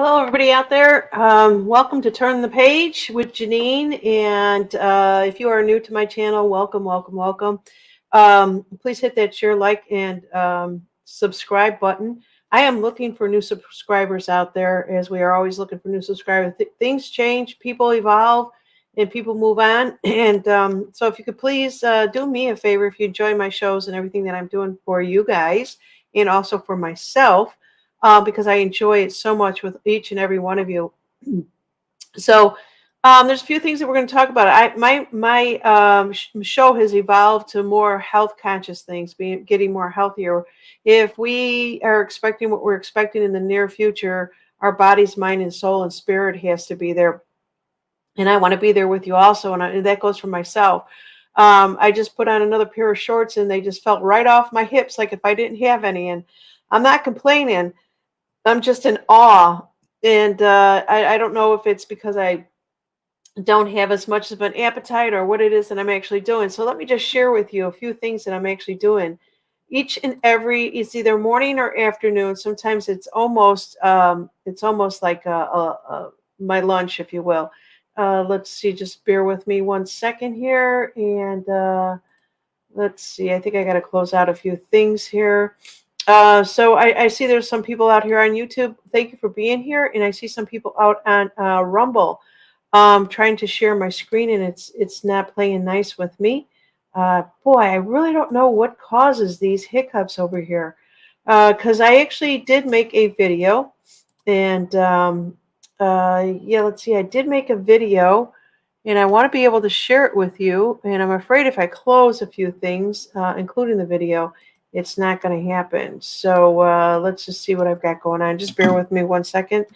Hello, everybody out there. Welcome to Turn the Page with Janine. And if you are new to my channel, welcome, welcome, welcome. Please hit that share, like, and subscribe button. I am looking for new subscribers out there, as we are always looking for new subscribers. Things change, people evolve, and people move on. And so if you could please do me a favor, if you enjoy my shows and everything that I'm doing for you guys, and also for myself, because I enjoy it so much with each and every one of you. So there's a few things that we're going to talk about. My show has evolved to more health conscious things, getting more healthier. If we are expecting what we're expecting in the near future, our bodies, mind, and soul and spirit has to be there. And I want to be there with you also. And that goes for myself. I just put on another pair of shorts and they just felt right off my hips, like if I didn't have any. And I'm not complaining. I'm just in awe. And I don't know if it's because I don't have as much of an appetite or what it is that I'm actually doing. So let me just share with you a few things that I'm actually doing. Each and every, it's either morning or afternoon. Sometimes it's almost like my lunch, if you will. Let's see, just bear with me 1 second here. And let's see, I think I got to close out a few things here. So I see there's some people out here on YouTube. Thank you for being here. And I see some people out on Rumble trying to share my screen, and it's not playing nice with me. Boy, I really don't know what causes these hiccups over here. Because I actually did make a video. And yeah, let's see. I did make a video, and I want to be able to share it with you. And I'm afraid if I close a few things, including the video, it's not going to happen. So let's just see what I've got going on. Just bear with me 1 second.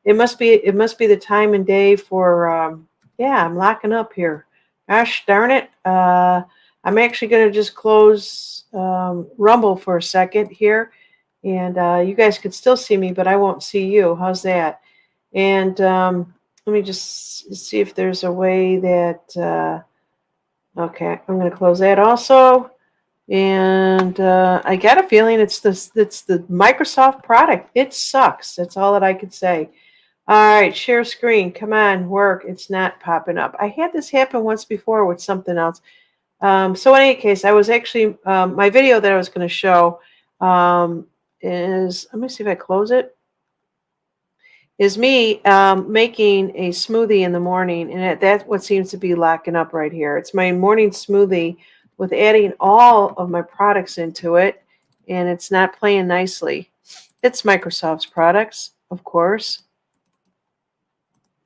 It must be the time and day for yeah, I'm locking up here. Gosh darn it. I'm actually going to just close Rumble for a second here, and you guys can still see me, but I won't see you. How's that? And let me just see if there's a way that okay, I'm going to close that also. And I got a feeling it's the Microsoft product. It sucks. That's all that I could say. All right, share screen. Come on, work. It's not popping up. I had this happen once before with something else. So in any case, I was actually, my video that I was going to show is, let me see if I close it, is me making a smoothie in the morning. And that's what seems to be locking up right here. It's my morning smoothie with adding all of my products into it. And it's not playing nicely. It's Microsoft's products, of course.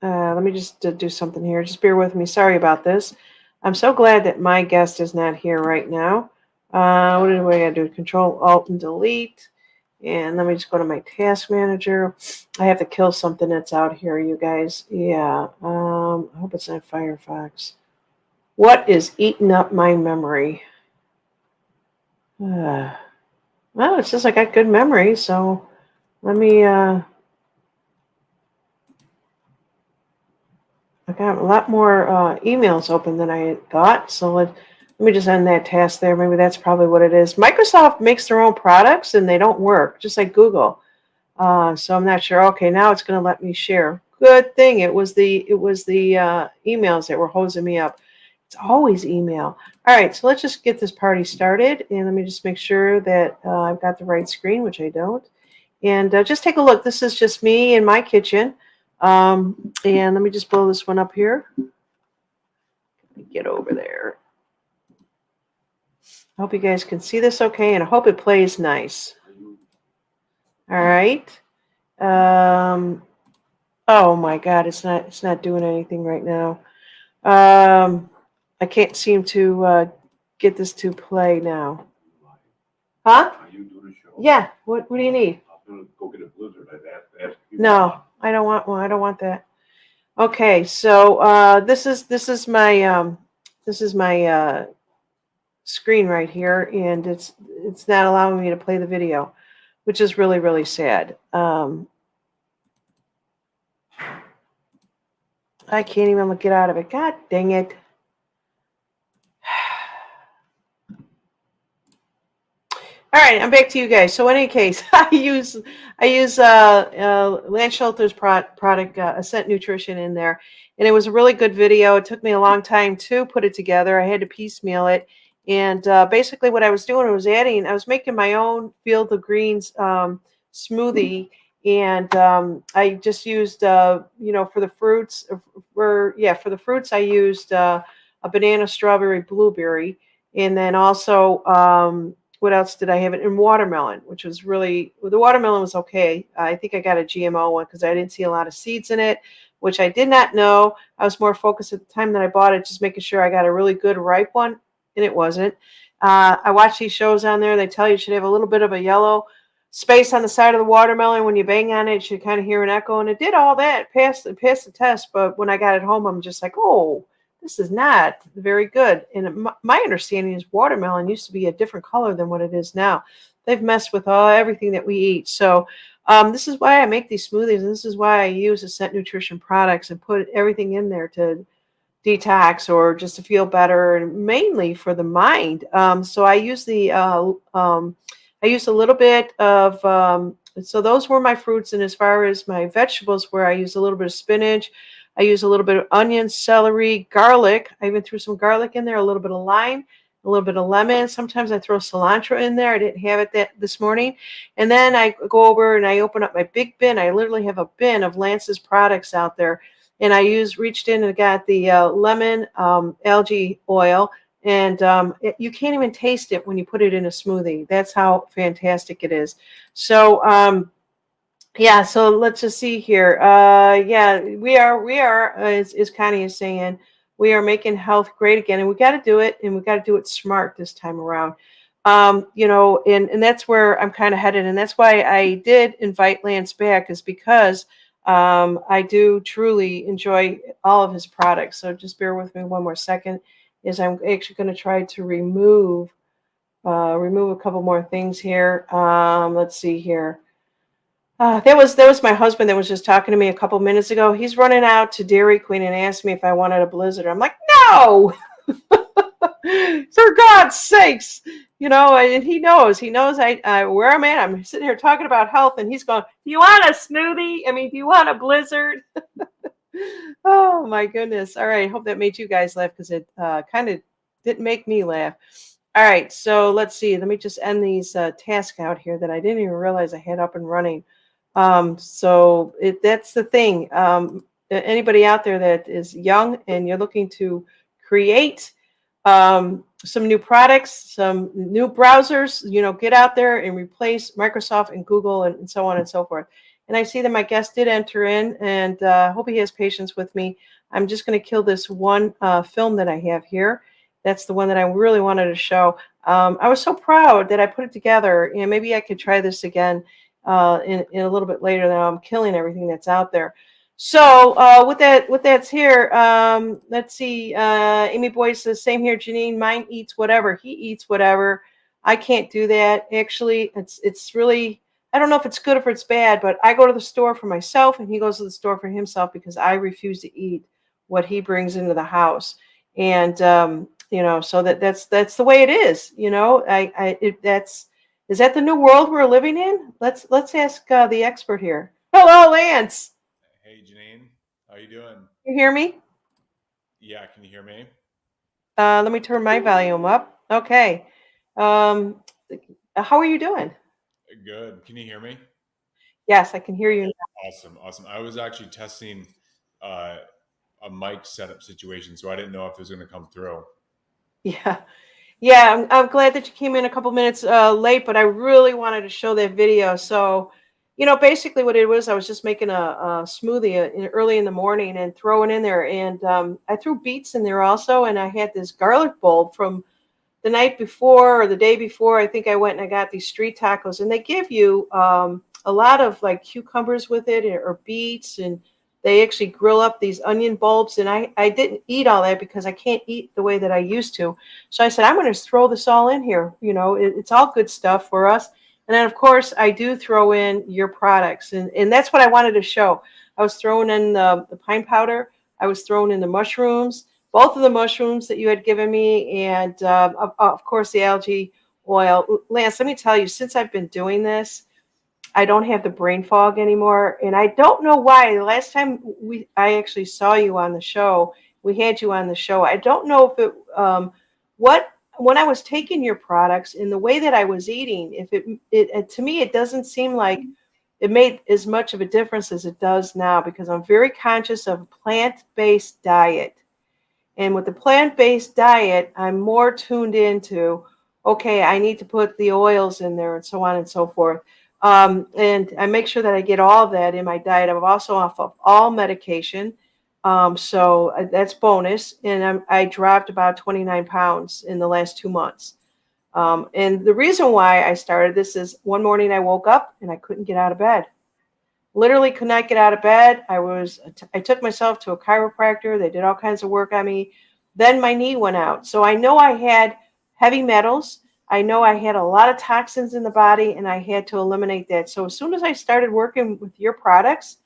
Let me just do something here. Just bear with me. Sorry about this. I'm so glad that my guest is not here right now. What do I got to do? Control, Alt, and Delete. And let me just go to my task manager. I have to kill something that's out here, you guys. Yeah. I hope it's not Firefox. What is eating up my memory? Well, it says I got good memory, so let me... I got a lot more emails open than I thought, so let me just end that task there. Maybe that's probably what it is. Microsoft makes their own products, and they don't work, just like Google. So I'm not sure. Okay, now it's going to let me share. Good thing it was the emails that were hosing me up. It's always email. All right, so let's just get this party started, and let me just make sure that I've got the right screen, which I don't. And just take a look. This is just me in my kitchen. And let me just blow this one up here. Let me get over there. I hope you guys can see this okay, and I hope it plays nice. All right. Oh my God, it's not doing anything right now. I can't seem to get this to play now. Huh? Are you doing a show? Yeah. What do you need? I'm gonna go get a blizzard. I'd ask you. No, I don't want one. I don't want that. Okay, so this is my screen right here, and it's not allowing me to play the video, which is really, really sad. I can't even get out of it. God dang it. All right, I'm back to you guys. So in any case, I use Land Shelter's product Ascent Nutrition in there, and it was a really good video. It took me a long time to put it together. I had to piecemeal it, and basically what I was doing was I was making my own Field of Greens smoothie, and I just used for the fruits for the fruits I used a banana, strawberry, blueberry, and then also. What else did I have? It in watermelon, which was really the watermelon was okay. I think I got a GMO one because I didn't see a lot of seeds in it, which I did not know. I was more focused at the time that I bought it, just making sure I got a really good ripe one, and it wasn't. I watch these shows on there. They tell you should have a little bit of a yellow space on the side of the watermelon. When you bang on it, you should kind of hear an echo, and it did all that. It passed the test, but when I got it home, I'm just like, oh, this is not very good. And my understanding is watermelon used to be a different color than what it is now. They've messed with everything that we eat. So this is why I make these smoothies, and this is why I use Ascent Nutrition products and put everything in there to detox or just to feel better, and mainly for the mind. So I used a little bit of so those were my fruits, and as far as my vegetables, where I use a little bit of spinach, I use a little bit of onion, celery, garlic. I even threw some garlic in there, a little bit of lime, a little bit of lemon. Sometimes I throw cilantro in there. I didn't have it this morning. And then I go over and I open up my big bin. I literally have a bin of Lance's products out there. And reached in and got the lemon algae oil. And you can't even taste it when you put it in a smoothie. That's how fantastic it is. So, yeah, so let's just see here. Yeah, we are, as Connie is saying, we are making health great again, and we got to do it, and we got to do it smart this time around. And that's where I'm kind of headed, and that's why I did invite Lance back, is because I do truly enjoy all of his products. So just bear with me one more second, is I'm actually going to try to remove a couple more things here. Let's see here. That was my husband that was just talking to me a couple minutes ago. He's running out to Dairy Queen and asked me if I wanted a Blizzard. I'm like, no, for God's sakes, and he knows I where I'm at. I'm sitting here talking about health, and he's going, do you want a smoothie? I mean, do you want a Blizzard? Oh my goodness. All right. Hope that made you guys laugh, because it kind of didn't make me laugh. All right. So let's see. Let me just end these tasks out here that I didn't even realize I had up and running. That's the thing. Anybody out there that is young and you're looking to create some new products, some new browsers, get out there and replace Microsoft and Google and so on and so forth. And I see that my guest did enter in, and hope he has patience with me. I'm just going to kill this one film that I have here. That's the one that I really wanted to show. I was so proud that I put it together, and maybe I could try this again in a little bit later. That I'm killing everything that's out there. So with that's here, let's see. Amy Boyce says, same here, Janine. Mine eats whatever. He eats whatever. I can't do that. Actually, it's really, I don't know if it's good or if it's bad, but I go to the store for myself, and he goes to the store for himself, because I refuse to eat what he brings into the house. And so that's the way it is. Is that the new world we're living in? Let's ask the expert here. Hello, Lance. Hey, Janine. How you doing? You hear me? Yeah, can you hear me? Let me turn my volume up. Okay. Um, how are you doing? Good. Can you hear me? Yes, I can hear you. Awesome, awesome. I was actually testing uh, a mic setup situation, so I didn't know if it was going to come through. Yeah. Yeah, I'm glad that you came in a couple minutes late, but I really wanted to show that video. So, basically what it was, I was just making a smoothie early in the morning and throwing in there. And I threw beets in there also. And I had this garlic bulb from the night before or the day before. I think I went and I got these street tacos. And they give you a lot of like cucumbers with it, or beets. And they actually grill up these onion bulbs. And I didn't eat all that because I can't eat the way that I used to. So I said, I'm going to throw this all in here. It's all good stuff for us. And then, of course, I do throw in your products. And that's what I wanted to show. I was throwing in the pine powder. I was throwing in the mushrooms, both of the mushrooms that you had given me. And, of course, the algae oil. Lance, let me tell you, since I've been doing this, I don't have the brain fog anymore, and I don't know why. The last time I actually saw you on the show, we had you on the show. I don't know if it, what, when I was taking your products in the way that I was eating, if to me, it doesn't seem like it made as much of a difference as it does now because I'm very conscious of a plant-based diet. And with the plant-based diet, I'm more tuned into, okay, I need to put the oils in there and so on and so forth. And I make sure that I get all of that in my diet. I'm also off of all medication. So that's bonus. And I dropped about 29 pounds in the last 2 months. And the reason why I started this is one morning I woke up and I couldn't get out of bed. Literally could not get out of bed. I took myself to a chiropractor. They did all kinds of work on me. Then my knee went out. So I know I had heavy metals. I know I had a lot of toxins in the body and I had to eliminate that. So as soon as I started working with your products,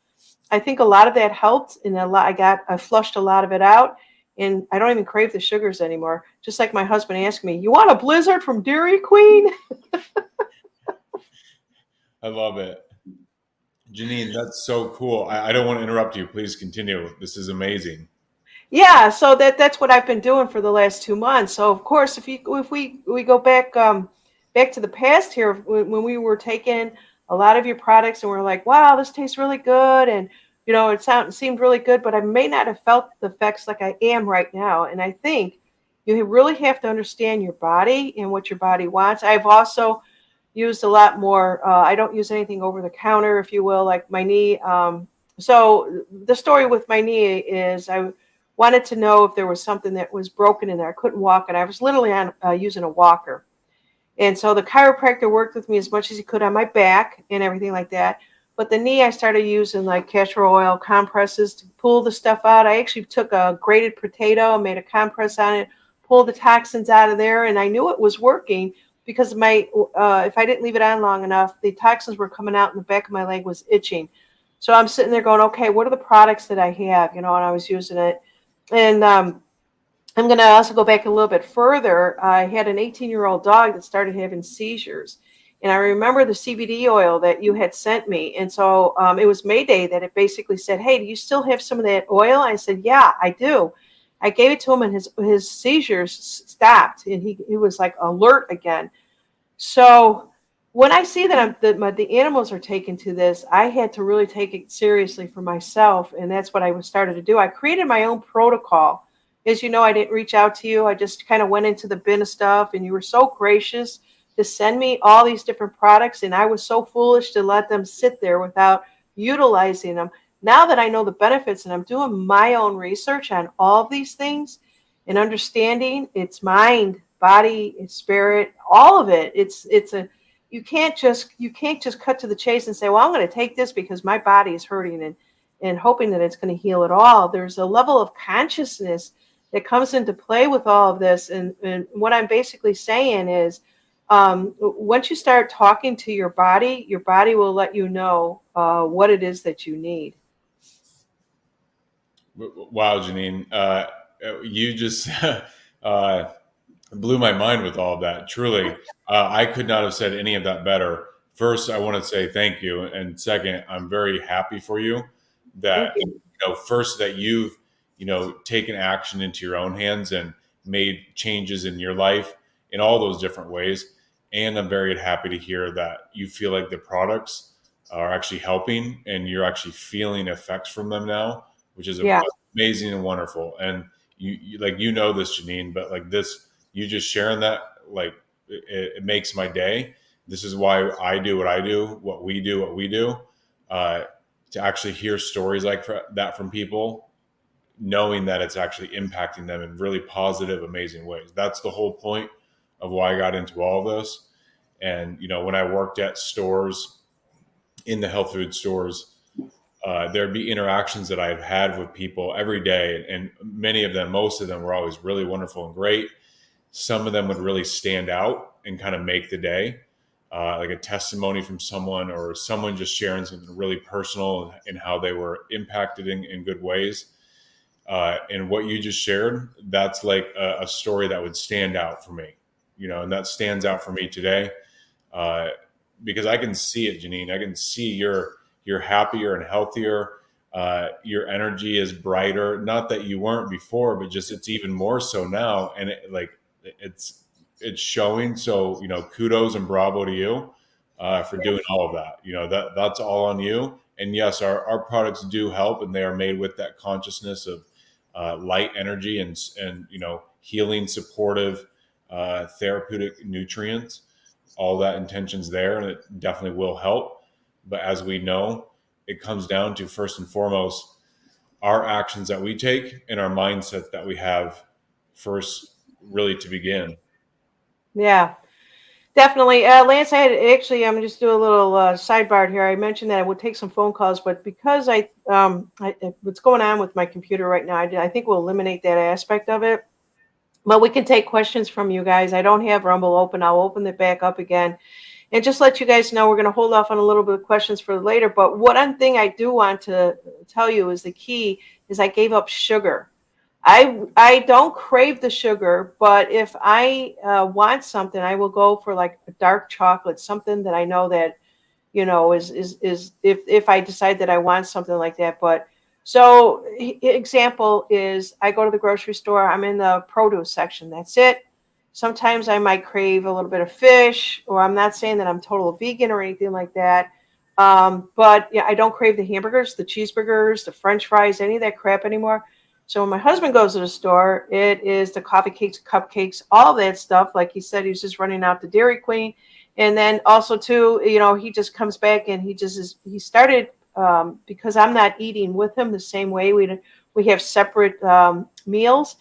I think a lot of that helped and I flushed a lot of it out and I don't even crave the sugars anymore. Just like my husband asked me, "You want a blizzard from Dairy Queen?" I love it. Janine, that's so cool. I don't want to interrupt you. Please continue. This is amazing. Yeah, so that's what I've been doing for the last 2 months. So of course, if we go back to the past here, when we were taking a lot of your products and we're like, wow, this tastes really good, and seemed really good, but I may not have felt the effects like I am right now. And I think you really have to understand your body and what your body wants. I've also used a lot more. I don't use anything over the counter, if you will, like my knee. So the story with my knee is I wanted to know if there was something that was broken in there. I couldn't walk, and I was literally on using a walker. And so the chiropractor worked with me as much as he could on my back and everything like that. But the knee, I started using like castor oil compresses to pull the stuff out. I actually took a grated potato and made a compress on it, pulled the toxins out of there, and I knew it was working because if I didn't leave it on long enough, the toxins were coming out and the back of my leg was itching. So I'm sitting there going, okay, what are the products that I have? And I was using it. And I'm going to also go back a little bit further. I had an 18-year-old dog that started having seizures. And I remember the CBD oil that you had sent me. And so it was Mayday that it basically said, hey, do you still have some of that oil? I said, yeah, I do. I gave it to him and his seizures stopped and he was like alert again. So when I see that the animals are taken to this, I had to really take it seriously for myself, and that's what I started to do. I created my own protocol. As you know, I didn't reach out to you. I just kind of went into the bin of stuff, and you were so gracious to send me all these different products, and I was so foolish to let them sit there without utilizing them. Now that I know the benefits and I'm doing my own research on all of these things and understanding it's mind, body, spirit, all of it. It's a you can't just cut to the chase and say, well, I'm going to take this because my body is hurting and hoping that it's going to heal it all. There's a level of consciousness that comes into play with all of this. And what I'm basically saying is once you start talking to your body will let you know what it is that you need. Wow, Janine. You just uh, blew my mind with all of that. Truly, I could not have said any of that better. First, I want to say thank you, and second, I'm very happy for you Thank that you. first that you've taken action into your own hands and made changes in your life in all those different ways. And I'm very happy to hear that you feel like the products are actually helping and you're actually feeling effects from them now, which is Yeah. amazing and wonderful. And you like this, Janine, but like this, you just sharing that, like it makes my day. This is why I do what I do, what we do, uh, to actually hear stories like that from people, knowing that it's actually impacting them in really positive, amazing ways. That's the whole point of why I got into all of this. And when I worked at stores, in the health food stores, there'd be interactions that I've had with people every day, and many of them, most of them, were always really wonderful and great. Some of them would really stand out and kind of make the day, like a testimony from someone or someone just sharing something really personal and how they were impacted in good ways. And what you just shared, that's like a story that would stand out for me. and that stands out for me today, uh, because I can see it, Janine. I can see you're happier and healthier. Your energy is brighter. Not that you weren't before, but just it's even more so now, and it's it's showing. So kudos and bravo to you for doing all of that. That's all on you. And yes, our products do help, and they are made with that consciousness of light energy and healing, supportive, therapeutic nutrients. All that intentions there, and it definitely will help. But as we know, it comes down to first and foremost our actions that we take and our mindset that we have first, really to begin. Yeah. Definitely. Lance, I'm just do a little sidebar here. I mentioned that I would take some phone calls, but because what's going on with my computer right now, I think we'll eliminate that aspect of it. But we can take questions from you guys. I don't have Rumble open. I'll open it back up again. And just let you guys know, we're going to hold off on a little bit of questions for later. But one thing I do want to tell you is the key is I gave up sugar. I don't crave the sugar, but if I want something, I will go for like a dark chocolate, something that I know that is if I decide that I want something like that. But so example is I go to the grocery store, I'm in the produce section. That's it. Sometimes I might crave a little bit of fish, or I'm not saying that I'm total vegan or anything like that. But yeah, I don't crave the hamburgers, the cheeseburgers, the French fries, any of that crap anymore. So when my husband goes to the store, it is the coffee cakes, cupcakes, all that stuff. Like he said, he's just running out to Dairy Queen. And then also too, he just comes back and he started, because I'm not eating with him the same way. We have separate meals.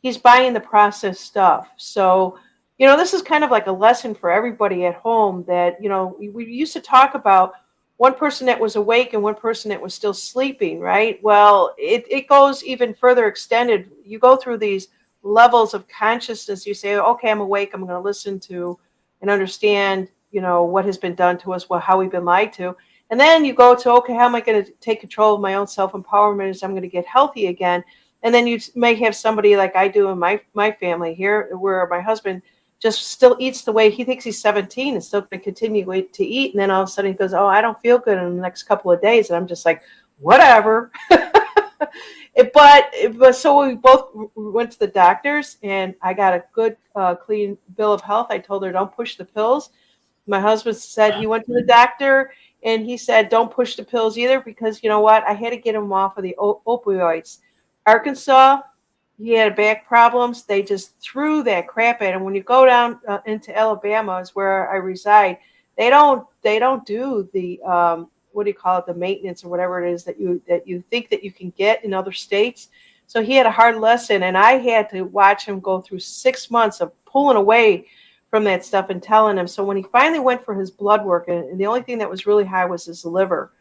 He's buying the processed stuff. So, this is kind of like a lesson for everybody at home that, we used to talk about one person that was awake and one person that was still sleeping, right? Well, it goes even further extended. You go through these levels of consciousness. You say, okay, I'm awake. I'm going to listen to and understand, what has been done to us, how we've been lied to. And then you go to, okay, how am I going to take control of my own self-empowerment as I'm going to get healthy again? And then you may have somebody like I do in my family here, where my husband just still eats the way he thinks he's 17 and still going to continue to eat. And then all of a sudden he goes, oh, I don't feel good in the next couple of days. And I'm just like, whatever. But so we both went to the doctors, and I got a good, clean bill of health. I told her, don't push the pills. My husband said he went to the doctor, and he said, don't push the pills either, because you know what? I had to get him off of the opioids. Arkansas, he had back problems. They just threw that crap at him. When you go down into Alabama, is where I reside. They don't do the what do you call it, the maintenance or whatever it is that you think that you can get in other states. So he had a hard lesson, and I had to watch him go through 6 months of pulling away from that stuff and telling him. So when he finally went for his blood work, and the only thing that was really high was his liver.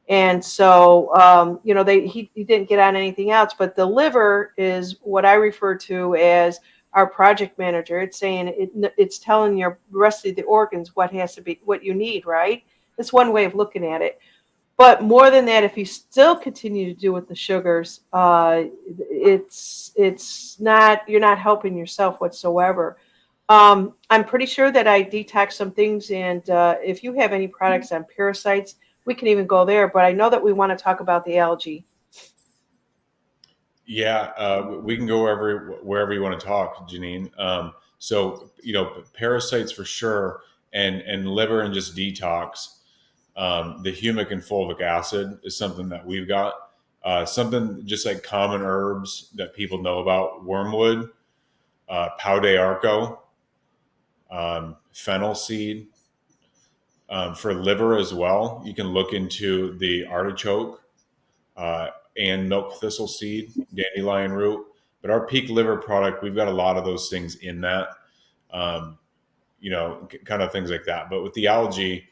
And so, he didn't get on anything else, but the liver is what I refer to as our project manager. It's saying it's telling your rest of the organs what has to be, what you need, right? That's one way of looking at it. But more than that, if you still continue to do with the sugars, it's not, you're not helping yourself whatsoever. I'm pretty sure that I detox some things, and if you have any products on parasites, we can even go there. But I know that we want to talk about the algae. Yeah, we can go wherever you want to talk, Janine. So parasites for sure, and liver and just detox. The humic and fulvic acid is something that we've got. Something just like common herbs that people know about: wormwood, pau de arco, fennel seed. For liver as well, you can look into the artichoke and milk thistle seed, dandelion root. But our peak liver product, we've got a lot of those things in that, kind of things like that. But with the algae,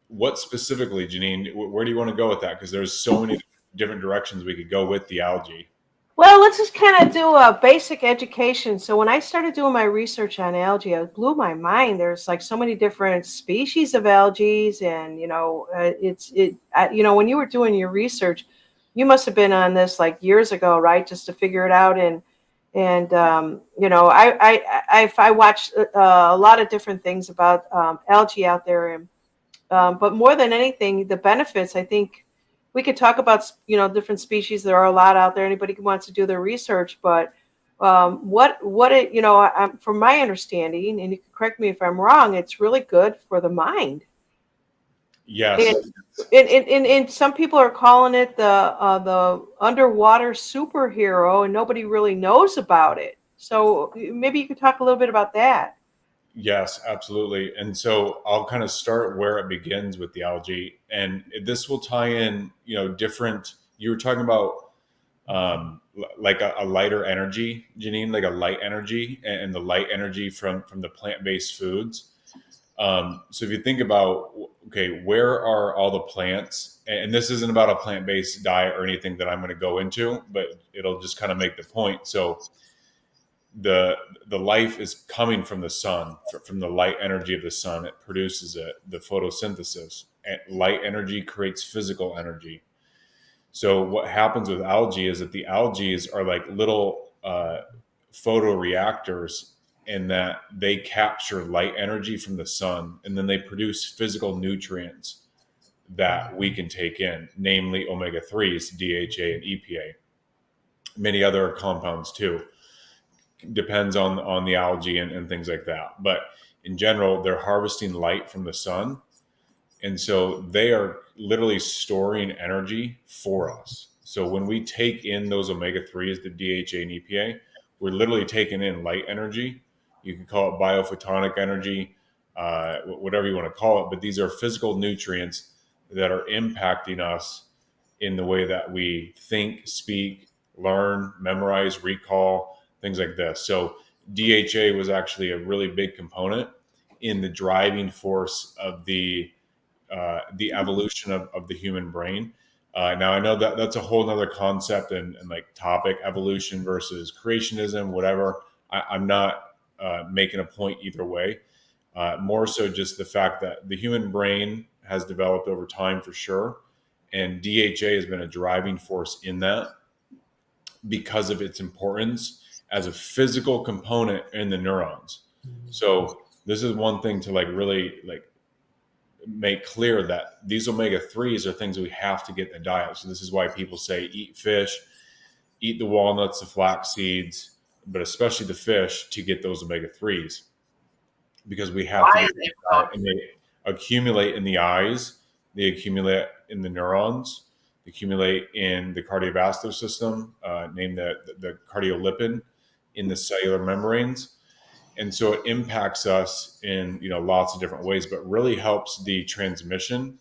what specifically, Janine, where do you want to go with that? Because there's so many different directions we could go with the algae. Well, let's just kind of do a basic education. So when I started doing my research on algae, it blew my mind. There's like so many different species of algae, and when you were doing your research, you must have been on this like years ago, right? Just to figure it out. And And I watched a lot of different things about algae out there, and but more than anything, the benefits. I think we could talk about different species. There are a lot out there. Anybody who wants to do their research, but what it from my understanding, and you can correct me if I'm wrong, it's really good for the mind. Yes. And and some people are calling it the underwater superhero, and nobody really knows about it. So maybe you could talk a little bit about that. Yes, absolutely. And so I'll kind of start where it begins with the algae, and this will tie in, different. You were talking about like a lighter energy, Janine, like a light energy, and the light energy from the plant based foods. So if you think about, okay, where are all the plants? And this isn't about a plant based diet or anything that I'm going to go into, but it'll just kind of make the point. So the life is coming from the sun, from the light energy of the sun. It produces it, the photosynthesis. And light energy creates physical energy. So what happens with algae is that the algae are like little photoreactors, in that they capture light energy from the sun, and then they produce physical nutrients that we can take in, namely omega 3s, DHA, and EPA. Many other compounds too. Depends on the algae and things like that. But in general, they're harvesting light from the sun, and so they are literally storing energy for us. So when we take in those omega 3s, the DHA and EPA, we're literally taking in light energy. You can call it biophotonic energy, whatever you want to call it. But these are physical nutrients that are impacting us in the way that we think, speak, learn, memorize, recall, things like this. So DHA was actually a really big component in the driving force of the evolution of the human brain. Now I know that that's a whole nother concept and like topic, evolution versus creationism, whatever. I'm not making a point either way. More so just the fact that the human brain has developed over time for sure. And DHA has been a driving force in that because of its importance as a physical component in the neurons. So this is one thing to like really like make clear that these omega 3s are things that we have to get in the diet. So this is why people say eat fish, eat the walnuts, the flax seeds, but especially the fish to get those omega 3s, because we have to Why get is in it the diet, and they accumulate in the eyes, they accumulate in the neurons, they accumulate in the cardiovascular system, named the cardiolipin in the cellular membranes. And so it impacts us in lots of different ways, but really helps the transmission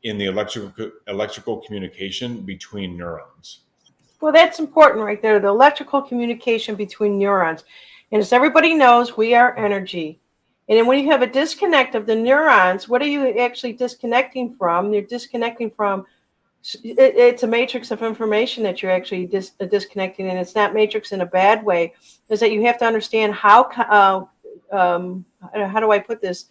in the electrical communication between neurons. Well, that's important right there, the electrical communication between neurons. And as everybody knows, we are energy. And then when you have a disconnect of the neurons, what are you actually disconnecting from? You're disconnecting from it's a matrix of information that you're actually disconnecting, and it's not matrix in a bad way. Is that you have to understand how do I put this?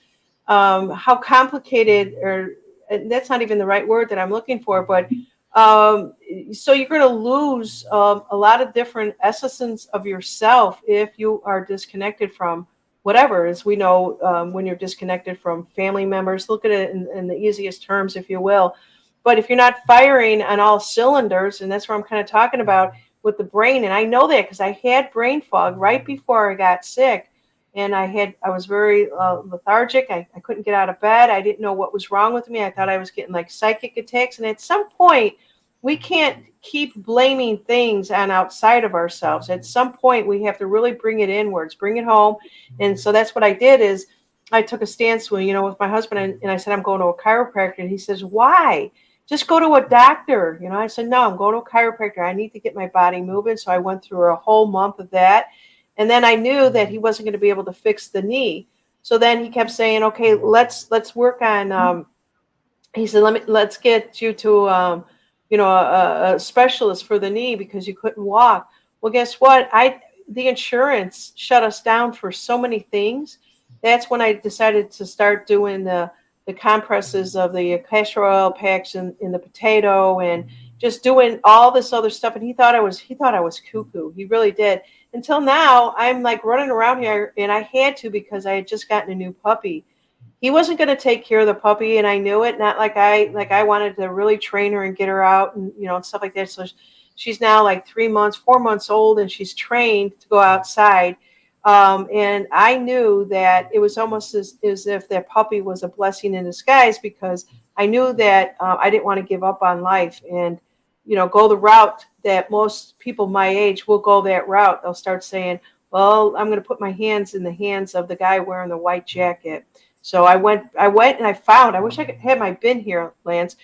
How complicated, or that's not even the right word that I'm looking for, but um, so you're going to lose a lot of different essence of yourself if you are disconnected from whatever. As we know, when you're disconnected from family members, look at it in the easiest terms, if you will. But if you're not firing on all cylinders, and that's what I'm kind of talking about with the brain, and I know that because I had brain fog right before I got sick, and I was very lethargic. I couldn't get out of bed. I didn't know what was wrong with me. I thought I was getting like psychic attacks. And at some point, we can't keep blaming things on outside of ourselves. At some point, we have to really bring it inwards, bring it home. And so that's what I did. Is I took a stance with my husband, and I said I'm going to a chiropractor. And he says, "Why? Just go to a doctor." I said, "No, I'm going to a chiropractor. I need to get my body moving." So I went through a whole month of that. And then I knew that he wasn't going to be able to fix the knee. So then he kept saying, "Okay, let's work on." He said, let's get you to a specialist for the knee because you couldn't walk. Well, guess what? The insurance shut us down for so many things. That's when I decided to start doing the compresses of the castor oil packs in the potato, and just doing all this other stuff. And he thought I was cuckoo. He really did. until now, I'm like running around here, and I had to because I had just gotten a new puppy. He wasn't going to take care of the puppy, and I knew it. Not like I wanted to really train her and get her out, and and stuff like that. So she's now like 3 months, 4 months old, and she's trained to go outside. And I knew that it was almost as if that puppy was a blessing in disguise, because I knew that I didn't want to give up on life and go the route that most people my age will go that route. They'll start saying, well, I'm going to put my hands in the hands of the guy wearing the white jacket. So I went and I found, I wish I could have my bin here, Lance.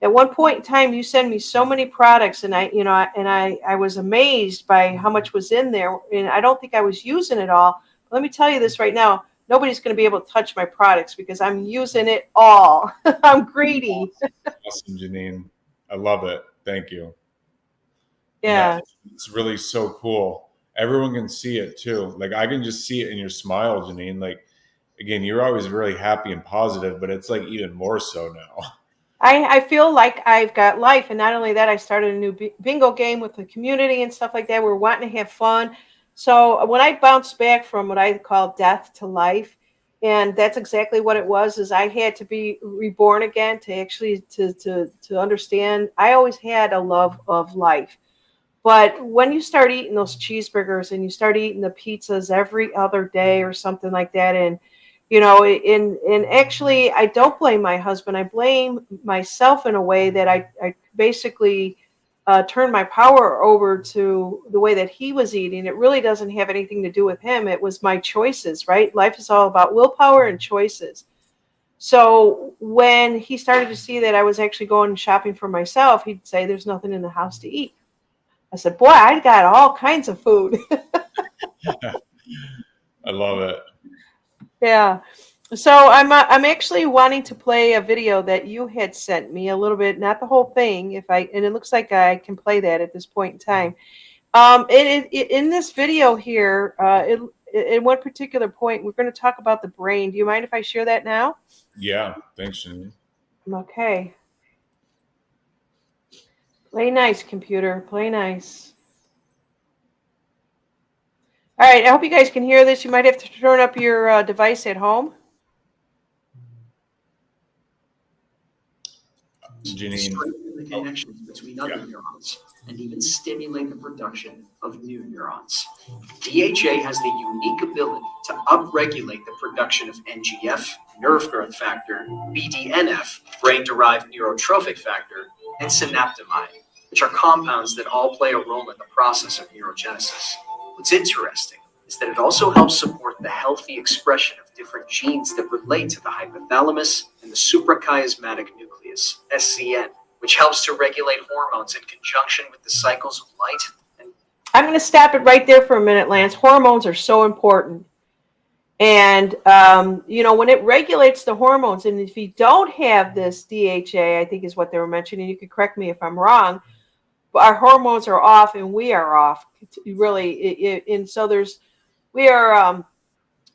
At one point in time, you sent me so many products, and I was amazed by how much was in there, and I don't think I was using it all. But let me tell you this right now: nobody's going to be able to touch my products because I'm using it all. I'm greedy. Awesome, Janine. I love it. Thank you. And Yeah. it's really so cool. Everyone can see it too. Like I can just see it in your smile, Janine. Like again, you're always really happy and positive, but it's like even more so now. I feel like I've got life. And not only that, I started a new bingo game with the community and stuff like that. We're wanting to have fun. So when I bounced back from what I call death to life, and that's exactly what it was, is I had to be reborn again to actually to understand. I always had a love of life. But when you start eating those cheeseburgers and you start eating the pizzas every other day or something like that, and in actually, I don't blame my husband. I blame myself in a way that I basically turned my power over to the way that he was eating. It really doesn't have anything to do with him. It was my choices, right? Life is all about willpower and choices. So when he started to see that I was actually going shopping for myself, he'd say, "There's nothing in the house to eat." I said, "Boy, I got all kinds of food." I love it. Yeah. So I'm actually wanting to play a video that you had sent me a little bit, not the whole thing, if I and it looks like I can play that at this point in time. In this video here, in one particular point, we're going to talk about the brain. Do you mind if I share that now? Yeah. Thanks, Janine. Okay. Play nice, computer. Play nice. All right. I hope you guys can hear this. You might have to turn up your device at home. Janine. Strengthen the connections between other Yeah. neurons and even stimulate the production of new neurons. DHA has the unique ability to upregulate the production of NGF, nerve growth factor, BDNF, brain-derived neurotrophic factor, and synaptomide, which are compounds that all play a role in the process of neurogenesis. What's interesting is that it also helps support the healthy expression of different genes that relate to the hypothalamus and the suprachiasmatic nucleus, SCN, which helps to regulate hormones in conjunction with the cycles of light and I'm going to stop it right there for a minute, Lance. Hormones are so important. And, when it regulates the hormones, and if you don't have this DHA, I think is what they were mentioning, you could correct me if I'm wrong, but our hormones are off and we are off, really. And so we are,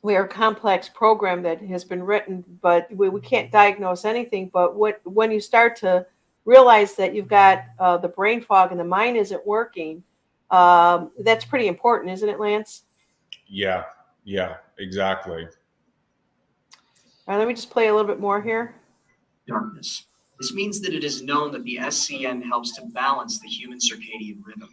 we are a complex program that has been written, but we can't diagnose anything. But when you start to realize that you've got the brain fog and the mind isn't working, that's pretty important, isn't it, Lance? Yeah. Yeah. Exactly. All right, let me just play a little bit more here. darkness. This means that it is known that the SCN helps to balance the human circadian rhythm.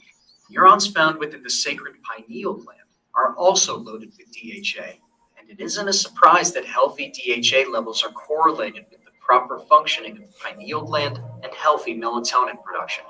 Neurons found within the sacred pineal gland are also loaded with DHA, and it isn't a surprise that healthy DHA levels are correlated with the proper functioning of the pineal gland and healthy melatonin production.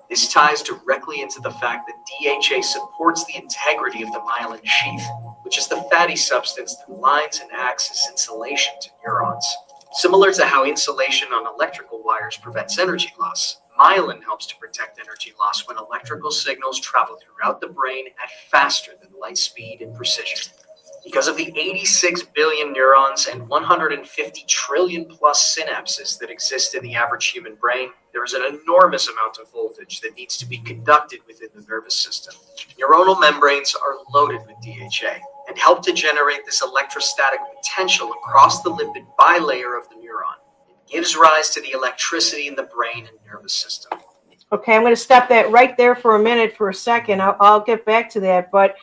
This ties directly into the fact that DHA supports the integrity of the myelin sheath, which is the fatty substance that lines and acts as insulation to neurons. Similar to how insulation on electrical wires prevents energy loss, myelin helps to protect energy loss when electrical signals travel throughout the brain at faster than light speed and precision. Because of the 86 billion neurons and 150 trillion plus synapses that exist in the average human brain, there is an enormous amount of voltage that needs to be conducted within the nervous system. Neuronal membranes are loaded with DHA and help to generate this electrostatic potential across the lipid bilayer of the neuron. It gives rise to the electricity in the brain and nervous system. Okay, I'm going to stop that right there for a minute, for a second. I'll get back to that. But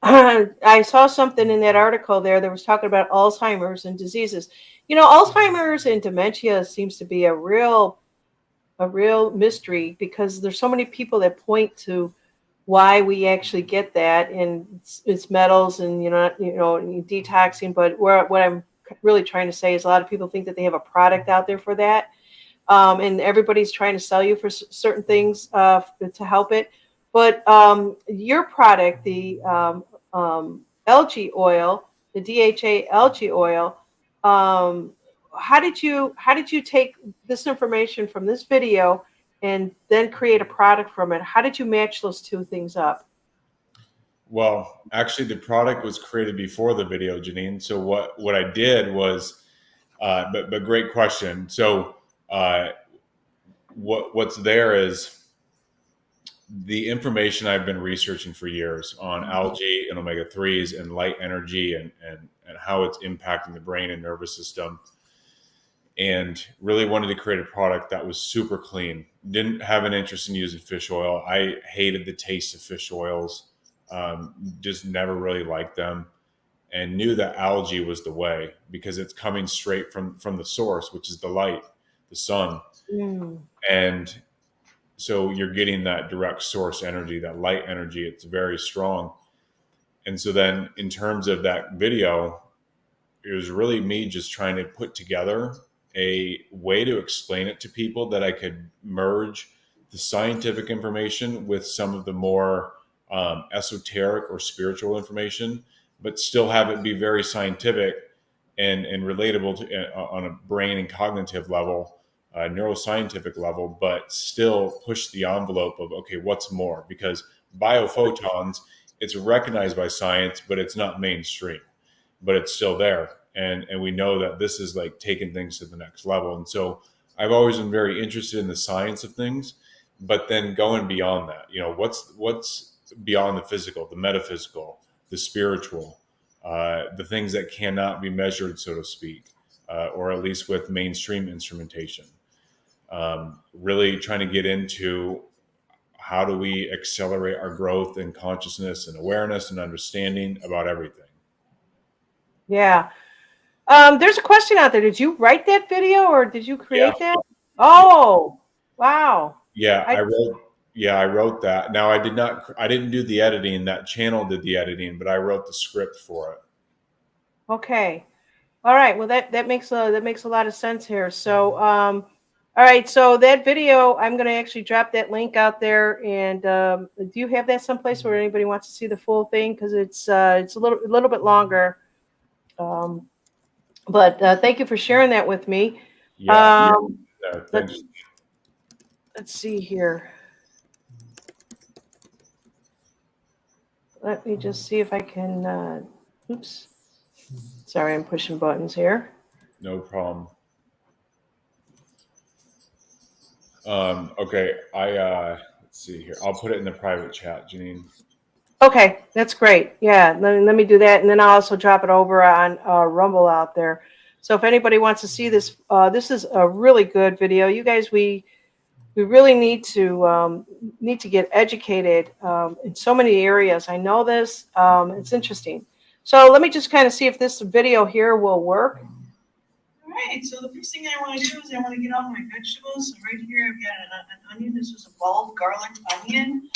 I saw something in that article there that was talking about Alzheimer's and diseases. You know, Alzheimer's and dementia seems to be a real mystery because there's so many people that point to why we actually get that, and it's metals and detoxing. But what I'm really trying to say is a lot of people think that they have a product out there for that, and everybody's trying to sell you for certain things to help it. But your product, the algae oil, the DHA algae oil, um, how did you take this information from this video and then create a product from it? How did you match those two things up? Well, actually, the product was created before the video, Janine. So what I did was, but great question. So uh, what's there is the information I've been researching for years on algae and omega threes and light energy and how it's impacting the brain and nervous system, and really wanted to create a product that was super clean. Didn't have an interest in using fish oil. I hated the taste of fish oils. Just never really liked them, and knew that algae was the way because it's coming straight from the source, which is the light, the sun. Mm. And so you're getting that direct source energy, that light energy. It's very strong. And so then in terms of that video, it was really me just trying to put together a way to explain it to people that I could merge the scientific information with some of the more esoteric or spiritual information, but still have it be very scientific and relatable to, on a brain and cognitive level, neuroscientific level, but still push the envelope of, okay, what's more? Because biophotons, it's recognized by science, but it's not mainstream, but it's still there. And we know that this is like taking things to the next level. And so I've always been very interested in the science of things, but then going beyond that, what's beyond the physical, the metaphysical, the spiritual, the things that cannot be measured, so to speak, or at least with mainstream instrumentation. Really trying to get into how do we accelerate our growth in consciousness and awareness and understanding about everything. Yeah. There's a question out there. Did you write that video or did you Yeah, create that? Oh, wow. yeah, I I wrote that. Now I didn't do the editing. That channel did the editing, but I wrote the script for it. Okay. All right. Well, that makes a lot of sense here. So, all right. So that video, I'm going to actually drop that link out there. And do you have that someplace where anybody wants to see the full thing? Because it's a little bit longer. Um, but thank you for sharing that with me. Yeah, no, Let, thanks. let's see here. Let me just see if I can. Oops. Sorry, I'm pushing buttons here. No problem. Okay, let's see here. I'll put it in the private chat, Janine. Okay, that's great. Yeah, let me do that, and then I'll also drop it over on Rumble out there. So if anybody wants to see this, this is a really good video. You guys, we really need to get educated in so many areas. I know this. It's interesting. So let me just kind of see if this video here will work. All right. So the first thing I want to do is I want to get all my vegetables. So right here I've got an onion. This was a bulb garlic onion.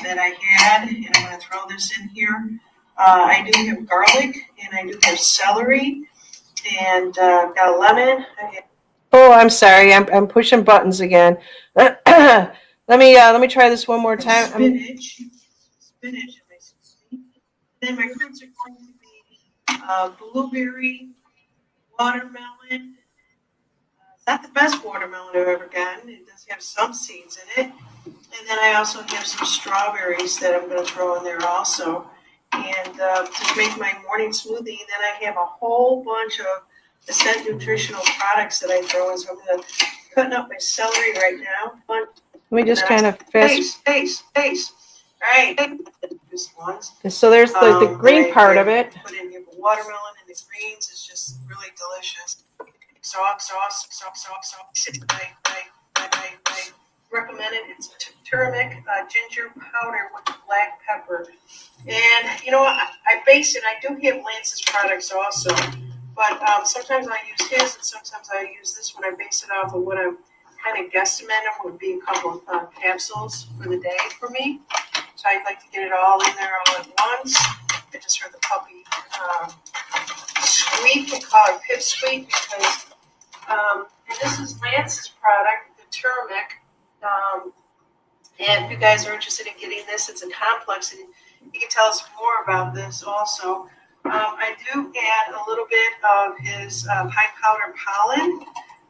That I had, and I'm going to throw this in here. I do have garlic, and I do have celery, and I've got a lemon. Oh, I'm sorry, I'm pushing buttons again. let me try this one more time. Spinach, then my fruits are going to be blueberry, watermelon. It's not the best watermelon I've ever gotten. It does have some seeds in it. And then I also have some strawberries that I'm going to throw in there also. And to make my morning smoothie, and then I have a whole bunch of Ascent nutritional products that I throw in. So I'm going to cut up my celery right now. Let me just kind of fast. All right. Just ones. So there's the green part of it. Put in the watermelon and the greens. It's just really delicious. Sauce. I recommend it. It's turmeric, ginger powder with black pepper. And you know, I base it. I do have Lance's products also, but sometimes I use his, and sometimes I use this one. I base it off of what I'm kind of guesstimating would be a couple of capsules for the day for me. So I'd like to get it all in there all at once. I just heard the puppy squeak. I call it pip squeak because, and this is Lance's product, the turmeric. And if you guys are interested in getting this, it's a complex, and you can tell us more about this also. I do add a little bit of his pine powder pollen.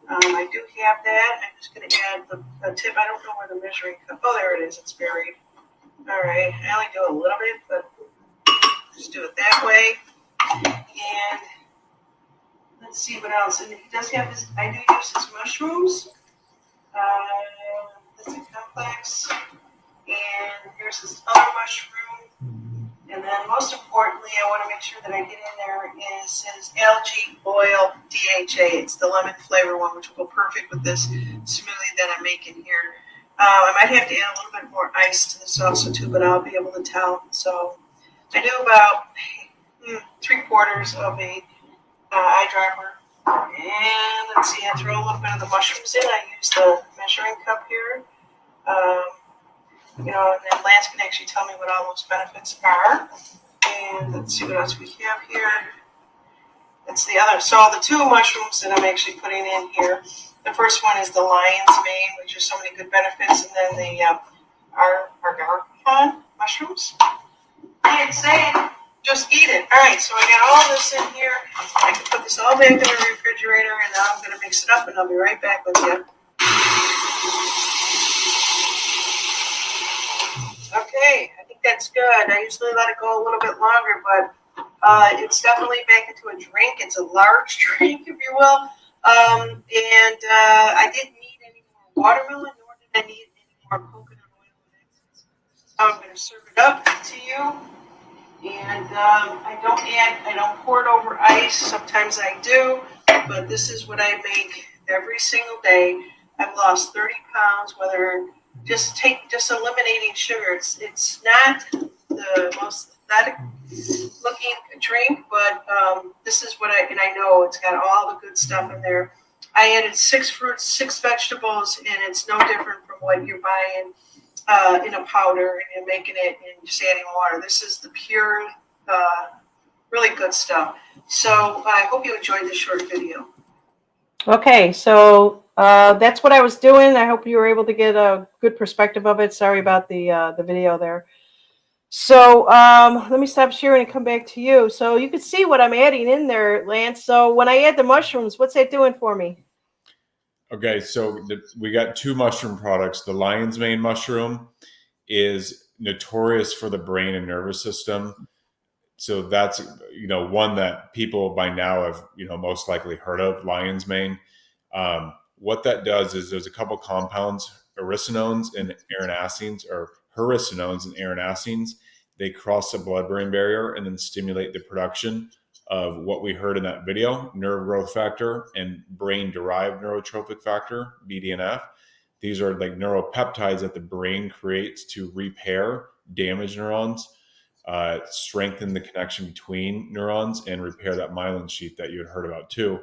I do have that. I'm just going to add the tip. I don't know where the measuring cup. Oh, there it is. It's buried. All right. I only do a little bit, but just do it that way. And let's see what else. And he does have his. I do use his mushrooms. That's a complex. And here's his other mushroom. And then most importantly, I want to make sure that I get in there is his algae oil DHA. It's the lemon flavor one, which will go perfect with this smoothie that I'm making here. I might have to add a little bit more ice to this also too, but I'll be able to tell. So I do about 3/4 of a eyedropper. And let's see, I throw a little bit of the mushrooms in. I use the measuring cup here. You know, and then Lance can actually tell me what all those benefits are. And let's see what else we have here. That's the other. So the two mushrooms that I'm actually putting in here. The first one is the lion's mane, which has so many good benefits, and then the argan mushrooms. And say, just eat it. All right, so I got all this in here. I can put this all back in the refrigerator, and now I'm going to mix it up, and I'll be right back with you. Okay, I think that's good. I usually let it go a little bit longer, but it's definitely back into a drink. It's a large drink, if you will. I didn't need any more watermelon, nor did I need any more coconut oil and exits. So I'm going to serve it up to you. And I don't pour it over ice. Sometimes I do, but this is what I make every single day. I've lost 30 pounds, whether just eliminating sugar. It's not the most aesthetic looking drink, but this is what I know it's got all the good stuff in there. I added 6 fruits, 6 vegetables, and it's no different from what you're buying in a powder and you're making it and just adding water. This is the pure, really good stuff. So I hope you enjoyed this short video. Okay, so that's what I was doing. I hope you were able to get a good perspective of it. Sorry about the video there. So let me stop sharing and come back to you. So you can see what I'm adding in there, Lance. So when I add the mushrooms, what's that doing for me? Okay, so we got 2 mushroom products. The lion's mane mushroom is notorious for the brain and nervous system. So that's, one that people by now have, most likely heard of, lion's mane. What that does is there's a couple compounds, aracinones and erinacines, or hericinones and erinacines. They cross the blood-brain barrier and then stimulate the production of what we heard in that video, nerve growth factor and brain-derived neurotrophic factor, BDNF. These are like neuropeptides that the brain creates to repair damaged neurons, strengthen the connection between neurons, and repair that myelin sheath that you had heard about too.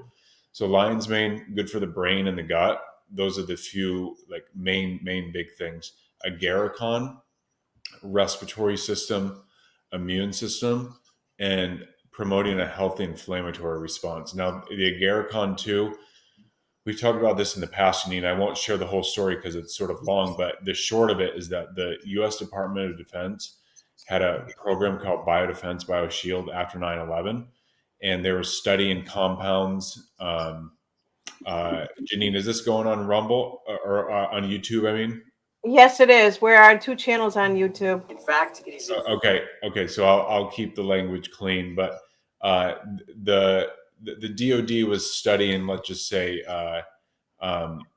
So lion's mane, good for the brain and the gut. Those are the few main big things. Agarikon, respiratory system, immune system, and promoting a healthy inflammatory response. Now, the Agarikon too, we've talked about this in the past, Janine. I won't share the whole story because it's sort of long, but the short of it is that the U.S. Department of Defense had a program called Biodefense, BioShield after 9/11, and they were studying compounds. Janine, is this going on Rumble or on YouTube? I mean, yes, it is. We're on 2 channels on YouTube. In fact, it is. Okay. So I'll keep the language clean, but the DoD was studying, let's just say,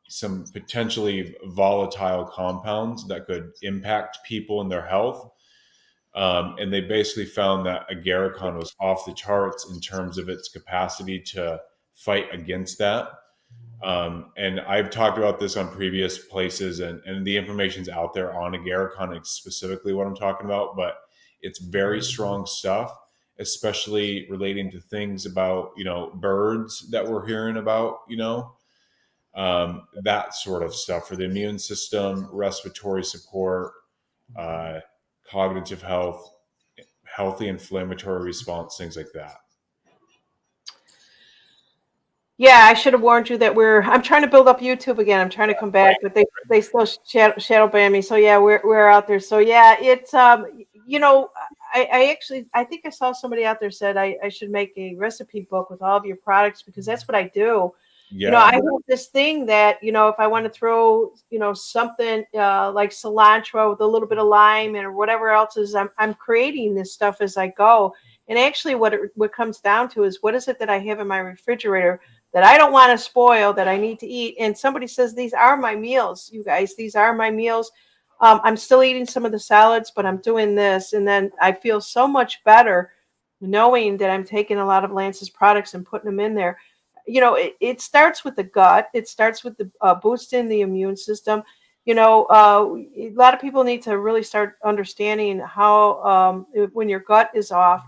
some potentially volatile compounds that could impact people and their health. And they basically found that Agarikon was off the charts in terms of its capacity to fight against that. And I've talked about this on previous places, and the information's out there on agarikon, specifically what I'm talking about, but it's very strong stuff, especially relating to things about, birds that we're hearing about, that sort of stuff for the immune system, respiratory support, uh, cognitive health, healthy inflammatory response, things like that. Yeah, I should have warned you that I'm trying to build up YouTube again. I'm trying to come back, but they still shadow ban me. So yeah, we're out there. So yeah, it's I think I saw somebody out there said I should make a recipe book with all of your products, because that's what I do. Yeah. I have this thing that, if I want to throw, something like cilantro with a little bit of lime and whatever else is, I'm creating this stuff as I go. And actually what comes down to is, what is it that I have in my refrigerator that I don't want to spoil, that I need to eat? And somebody says, these are my meals, you guys, these are my meals. I'm still eating some of the salads, but I'm doing this. And then I feel so much better knowing that I'm taking a lot of Lance's products and putting them in there. It starts with the gut. It starts with the boosting the immune system. A lot of people need to really start understanding how, when your gut is off,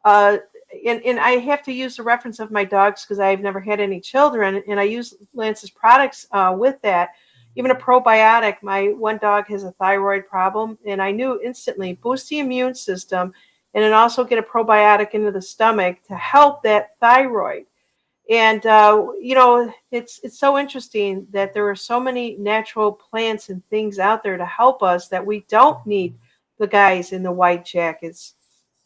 and I have to use the reference of my dogs because I've never had any children, and I use Lance's products with that. Even a probiotic. My one dog has a thyroid problem, and I knew instantly, boost the immune system, and then also get a probiotic into the stomach to help that thyroid. And it's so interesting that there are so many natural plants and things out there to help us, that we don't need the guys in the white jackets.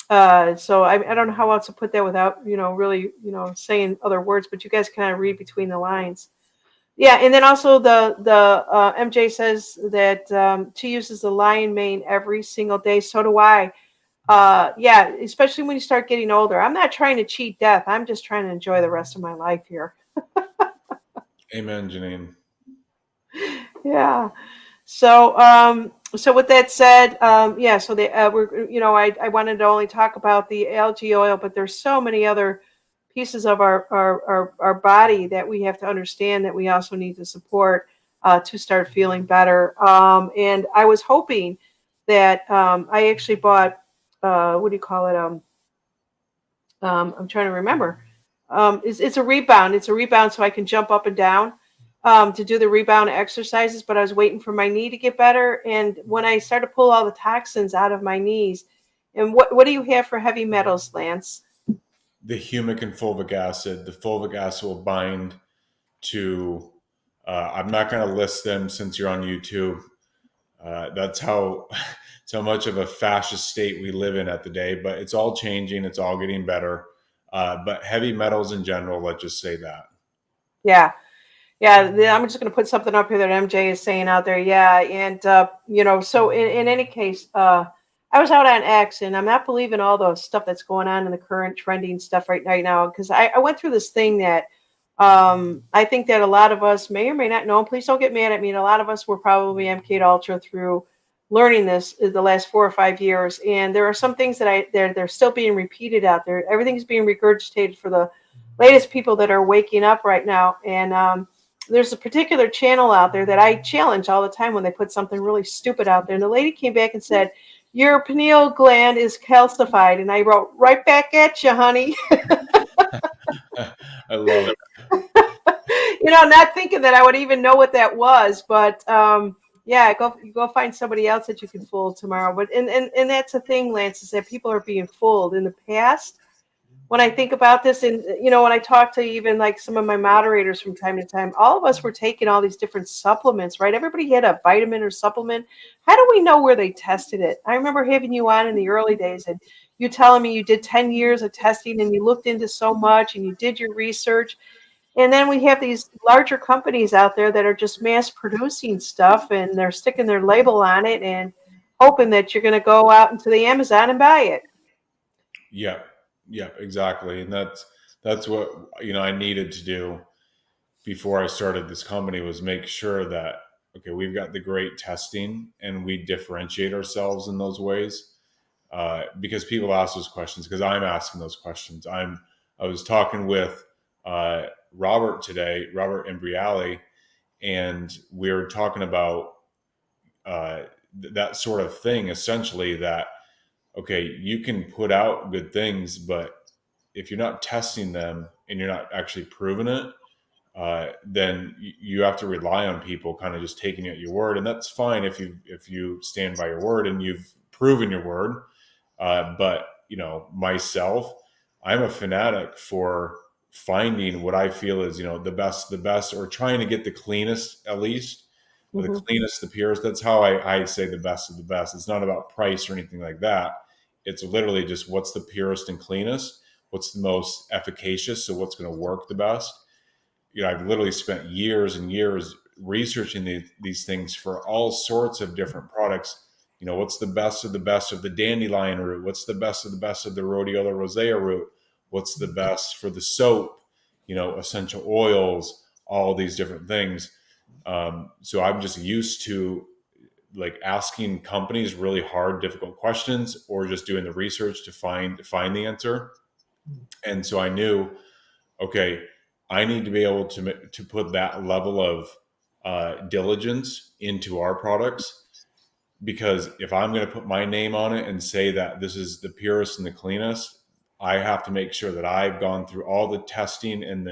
So I don't know how else to put that without really saying other words, but you guys kind of read between the lines. Yeah, and then also the MJ says that she uses the lion mane every single day. So do I. Yeah, especially when you start getting older. I'm not trying to cheat death. I'm just trying to enjoy the rest of my life here. Amen, Janine. Yeah. So with that said, yeah. So I wanted to only talk about the algae oil, but there's so many other pieces of our body that we have to understand, that we also need to support to start feeling better. And I was hoping that I actually bought what do you call it? I'm trying to remember. It's a rebound. It's a rebound, so I can jump up and down to do the rebound exercises. But I was waiting for my knee to get better, and when I started to pull all the toxins out of my knees, and what do you have for heavy metals, Lance? The humic and fulvic acid. The fulvic acid will bind to. I'm not going to list them since you're on YouTube. That's how so much of a fascist state we live in at the day. But it's all changing. It's all getting better. But heavy metals in general, let's just say that. Yeah. Yeah, I'm just going to put something up here that MJ is saying out there. Yeah, and so in any case, I was out on X, and I'm not believing all the stuff that's going on in the current trending stuff right now, because I went through this thing that I think that a lot of us may or may not know. Please don't get mad at me. And a lot of us were probably MK'd Ultra through learning this the last 4 or 5 years, and there are some things that they're still being repeated out there. Everything's being regurgitated for the latest people that are waking up right now, and there's a particular channel out there that I challenge all the time when they put something really stupid out there. And the lady came back and said, your pineal gland is calcified. And I wrote, right back at you, honey. I love it. Not thinking that I would even know what that was. But yeah, go find somebody else that you can fool tomorrow. But and that's the thing, Lance, is that people are being fooled. In the past, when I think about this, and when I talk to even like some of my moderators from time to time, all of us were taking all these different supplements, right? Everybody had a vitamin or supplement. How do we know where they tested it? I remember having you on in the early days, and you telling me you did 10 years of testing, and you looked into so much, and you did your research. And then we have these larger companies out there that are just mass producing stuff, and they're sticking their label on it and hoping that you're going to go out into the Amazon and buy it. Yeah, yeah, exactly. And that's what I needed to do before I started this company, was make sure that, okay, we've got the great testing and we differentiate ourselves in those ways. Because people ask those questions, because I'm asking those questions. I was talking with Robert today, Robert Imbriale, and we were talking about that sort of thing, essentially, that, okay, you can put out good things, but if you're not testing them and you're not actually proving it, then you have to rely on people kind of just taking you at your word. And that's fine if you stand by your word and you've proven your word. But, myself, I'm a fanatic for finding what I feel is, the best, or trying to get the cleanest, at least, or the cleanest, the purest. That's how I say the best of the best. It's not about price or anything like that. It's literally just what's the purest and cleanest, what's the most efficacious, so what's going to work the best. I've literally spent years and years researching these things for all sorts of different products. What's the best of the dandelion root? What's the best of the rhodiola rosea root? What's the best for the soap? Essential oils, all these different things. So I'm just used to like asking companies really hard, difficult questions, or just doing the research to find the answer. And so I knew, okay, I need to be able to put that level of diligence into our products, because if I'm going to put my name on it and say that this is the purest and the cleanest, I have to make sure that I've gone through all the testing and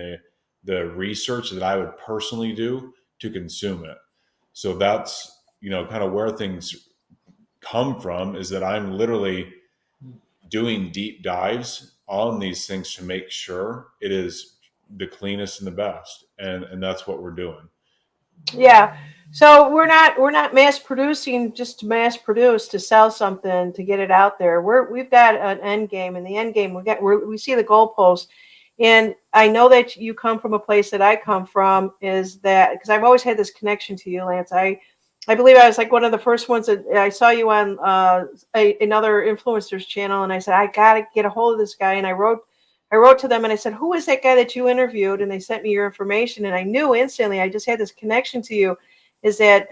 the research that I would personally do to consume it. So that's, kind of where things come from, is that I'm literally doing deep dives on these things to make sure it is the cleanest and the best. And that's what we're doing. Yeah. So we're not mass producing just to mass produce to sell something to get it out there. We've got an end game, and the end game we see the goalpost. And I know that you come from a place that I come from, is that because I've always had this connection to you, Lance. I believe I was like one of the first ones that I saw you on another influencer's channel, and I said I got to get a hold of this guy, and I wrote to them and I said, who is that guy that you interviewed? And they sent me your information. And I knew instantly, I just had this connection to you, is that,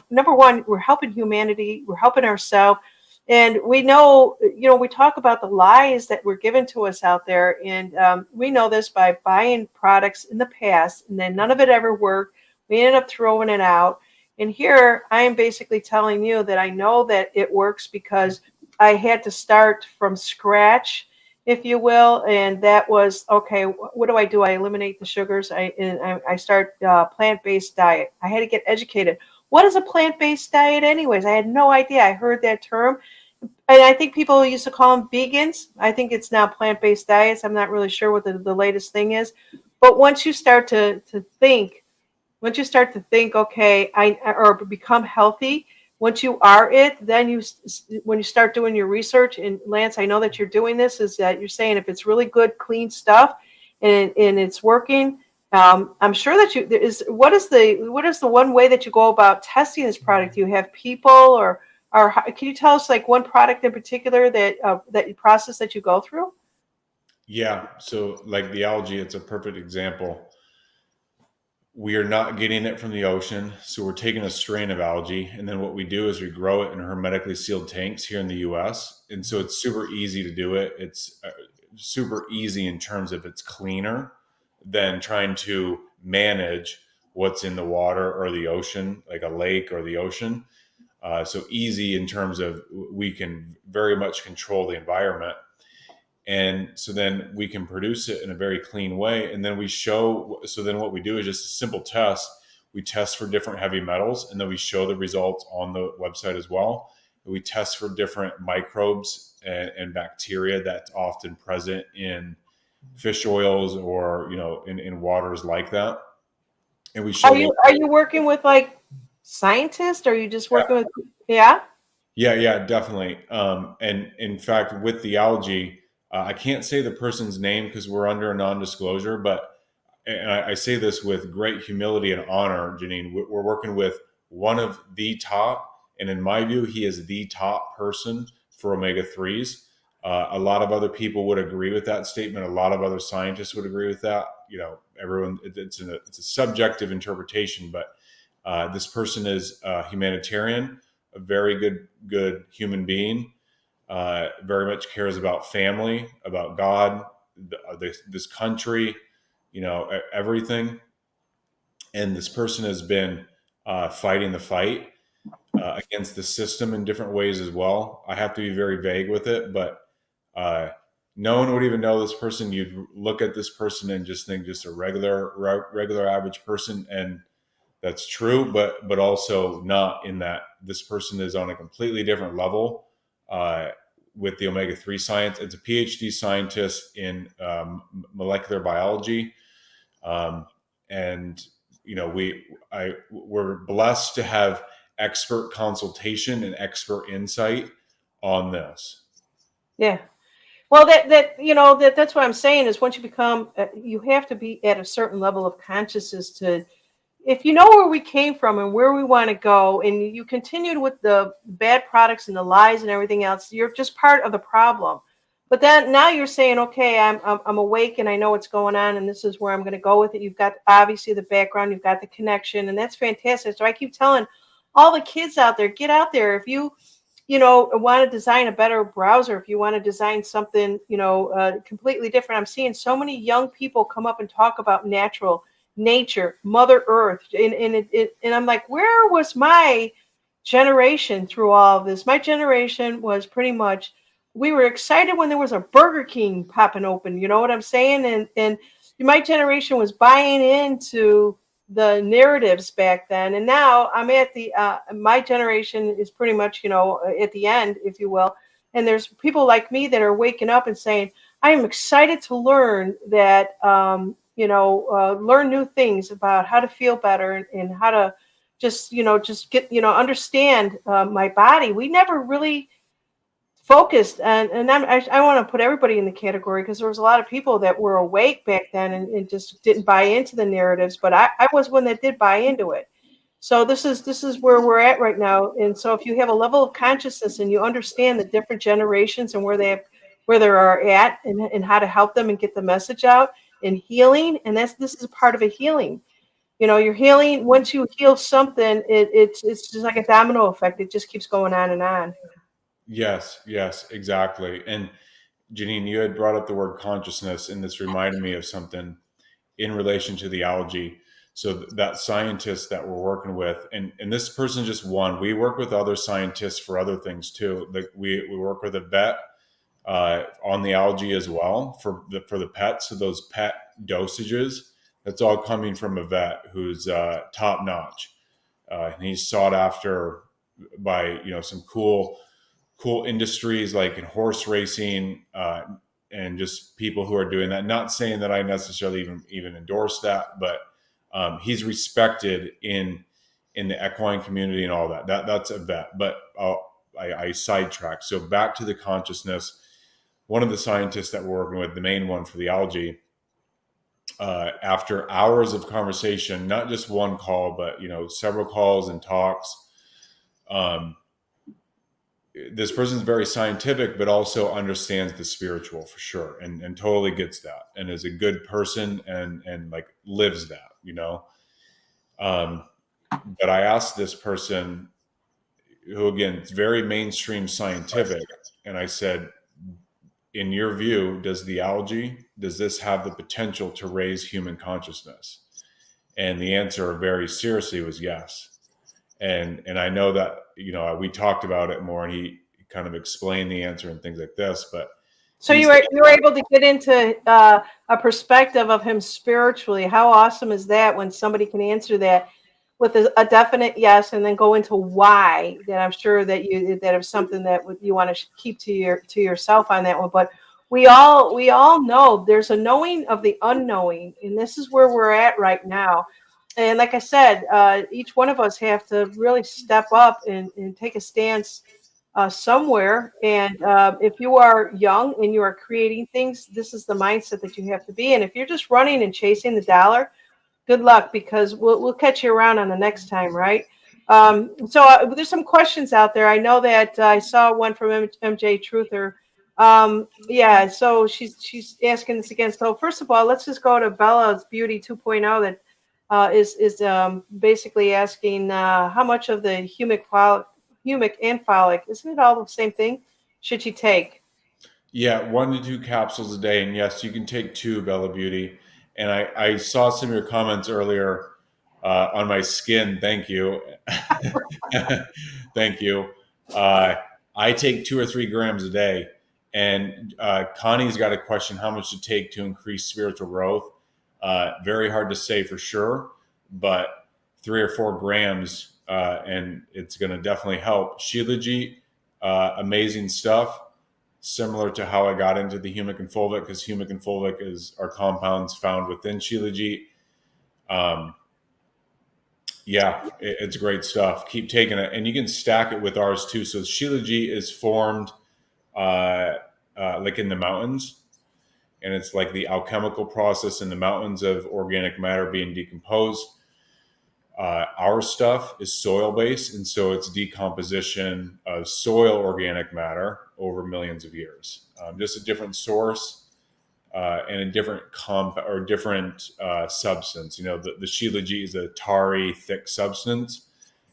number one, we're helping humanity, we're helping ourselves. And we know, we talk about the lies that were given to us out there. And we know this by buying products in the past, and then none of it ever worked. We ended up throwing it out. And here I am basically telling you that I know that it works because I had to start from scratch, if you will, and that was okay. What do? I eliminate the sugars. I start plant-based diet. I had to get educated. What is a plant-based diet, anyways? I had no idea. I heard that term, and I think people used to call them vegans. I think it's now plant-based diets. I'm not really sure what the latest thing is, but once you start to think, okay, or become healthy. Once you are it, then when you start doing your research, and Lance, I know that you're doing this, is that you're saying if it's really good, clean stuff, and it's working, I'm sure that what is the one way that you go about testing this product? Do you have people, or can you tell us like one product in particular that process that you go through? Yeah. So like the algae, it's a perfect example. We are not getting it from the ocean. So we're taking a strain of algae, and then what we do is we grow it in hermetically sealed tanks here in the US. And so it's super easy to do it. It's super easy in terms of it's cleaner than trying to manage what's in the water or the ocean, like a lake or the ocean. So easy in terms of we can very much control the environment. And so then we can produce it in a very clean way. And then so then what we do is just a simple test. We test for different heavy metals, and then we show the results on the website as well. We test for different microbes and bacteria that's often present in fish oils or, in waters like that. And we show Are you working with like scientists, or are you just working with, yeah? Yeah, definitely. And in fact, with the algae, I can't say the person's name because we're under a non-disclosure, but and I say this with great humility and honor, Janine. We're working with one of the top, and in my view, he is the top person for omega-3s. A lot of other people would agree with that statement. A lot of other scientists would agree with that. Everyone, it's a subjective interpretation, but this person is a humanitarian, a very good human being, very much cares about family, about God, this country, everything. And this person has been fighting the fight against the system in different ways as well. I have to be very vague with it, but uh, no one would even know this person. You'd look at this person and just think just a regular average person, and that's true, but also not, in that this person is on a completely different level with the omega-3 science. It's a PhD scientist in molecular biology, and we're blessed to have expert consultation and expert insight on this. Yeah. Well, that's what I'm saying is once you become, you have to be at a certain level of consciousness to, if you know where we came from and where we want to go, and you continued with the bad products and the lies and everything else, you're just part of the problem. But then now you're saying, okay, I'm awake and I know what's going on, and this is where I'm going to go with it. You've got obviously the background, you've got the connection, and that's fantastic. So I keep telling all the kids out there, get out there. If you want to design a better browser, if you want to design something, completely different. I'm seeing so many young people come up and talk about nature, Mother Earth, and I'm like, where was my generation through all of this? My generation was pretty much, we were excited when there was a Burger King popping open. You know what I'm saying? And my generation was buying into the narratives back then, and now I'm at the my generation is pretty much at the end, if you will, and there's people like me that are waking up and saying, I am excited to learn that learn new things about how to feel better, and how to just get understand my body. We never really focused, and I want to put everybody in the category, because there was a lot of people that were awake back then, and just didn't buy into the narratives, but I was one that did buy into it. So this is where we're at right now. And so if you have a level of consciousness and you understand the different generations and where they are at, and how to help them and get the message out, and healing, and this is a part of a healing. You're healing. Once you heal something, it's just like a domino effect. It just keeps going on and on. Yes, exactly. And Janine, you had brought up the word consciousness, and this reminded me of something in relation to the algae. So that scientist that we're working with, and this person just one. We work with other scientists for other things too. Like we work with a vet on the algae as well for the pets. So those pet dosages, that's all coming from a vet who's top notch, and he's sought after by some cool industries like in horse racing, and just people who are doing that. Not saying that I necessarily even endorse that, but he's respected in the equine community and all that. That's a vet. But I sidetracked. So back to the consciousness. One of the scientists that we're working with, the main one for the algae, after hours of conversation, not just one call, but several calls and talks. This person's very scientific, but also understands the spiritual for sure, and totally gets that, and is a good person, and like lives that, But I asked this person, who again is very mainstream scientific, and I said, in your view, does this have the potential to raise human consciousness? And the answer very seriously was yes. And I know that, we talked about it more, and he kind of explained the answer and things like this, but. So you were able to get into a perspective of him spiritually. How awesome is that when somebody can answer that with a definite yes, and then go into why? That I'm sure that is something that you want to keep to yourself on that one. But we all know there's a knowing of the unknowing, and this is where we're at right now. And like I said, each one of us have to really step up and take a stance somewhere. And if you are young and you are creating things, this is the mindset that you have to be in. If you're just running and chasing the dollar, good luck, because we'll catch you around on the next time, right? So there's some questions out there. I know that I saw one from MJ Truther. Yeah, so she's asking this again. So first of all, let's just go to Bella's Beauty 2.0 that is basically asking how much of the humic and folic, isn't it all the same thing, should she take? Yeah, 1 to 2 capsules a day, and yes, you can take 2, Bella Beauty. And I saw some of your comments earlier on my skin. Thank you. Thank you. I take 2 or 3 grams a day. And Connie's got a question how much to take to increase spiritual growth. Very hard to say for sure, but 3 or 4 grams, and it's going to definitely help. Shilajit, amazing stuff. Similar to how I got into the humic and fulvic, because humic and fulvic are compounds found within Shilajit. Yeah, it's great stuff. Keep taking it, and you can stack it with ours too. So Shilajit is formed like in the mountains, and it's like the alchemical process in the mountains of organic matter being decomposed. Our stuff is soil based, and so it's decomposition of soil organic matter over millions of years. Just a different source and a different different substance. You know, the Shilajit is a tarry, thick substance.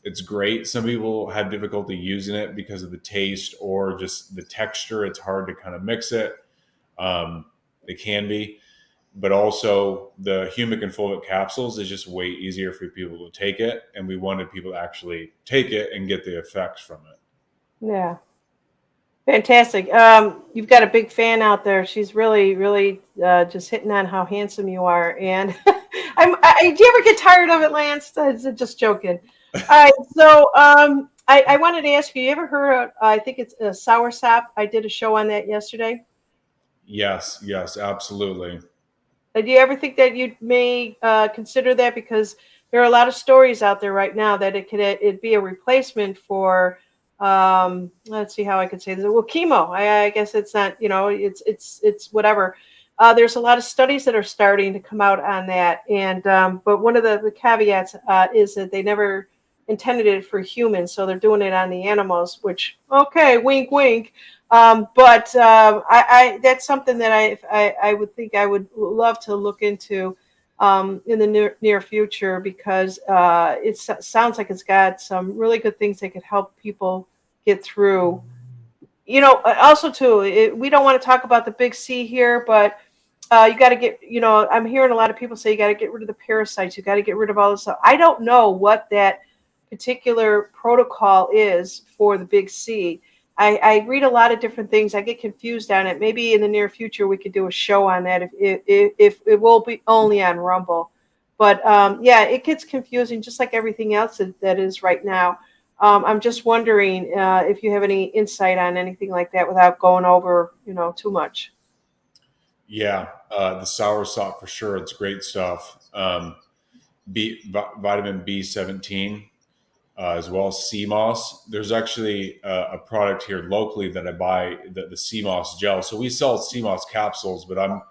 It's great. Some people have difficulty using it because of the taste or just the texture. It's hard to kind of mix it. It can be. But also the humic and fulvic capsules is just way easier for people to take it. And we wanted people to actually take it and get the effects from it. Yeah. Fantastic. You've got a big fan out there. She's really, really just hitting on how handsome you are. And do you ever get tired of it, Lance? Just joking. All right. So I wanted to ask you, you ever heard of, I think it's a soursop? I did a show on that yesterday. Yes, absolutely. Do you ever think that you may consider that? Because there are a lot of stories out there right now that it'd be a replacement for, let's see how I could say this. Well, chemo. I guess it's not, it's whatever. There's a lot of studies that are starting to come out on that. And but one of the caveats is that they never intended it for humans. So they're doing it on the animals, which, okay, wink, wink. But that's something that I would think I would love to look into in the near future, because it sounds like it's got some really good things that could help people get through. Also too, we don't want to talk about the big C here, but you got to get, I'm hearing a lot of people say you got to get rid of the parasites. You got to get rid of all this stuff. I don't know what that particular protocol is for the big C. I read a lot of different things. I get confused on it. Maybe in the near future we could do a show on that if it will be only on Rumble. But yeah, it gets confusing just like everything else that is right now. I'm just wondering if you have any insight on anything like that without going over, too much. Yeah, the soursop for sure. It's great stuff. Vitamin B17. As well as sea moss. There's actually a product here locally that I buy, the sea moss gel. So we sell sea moss capsules, but I'm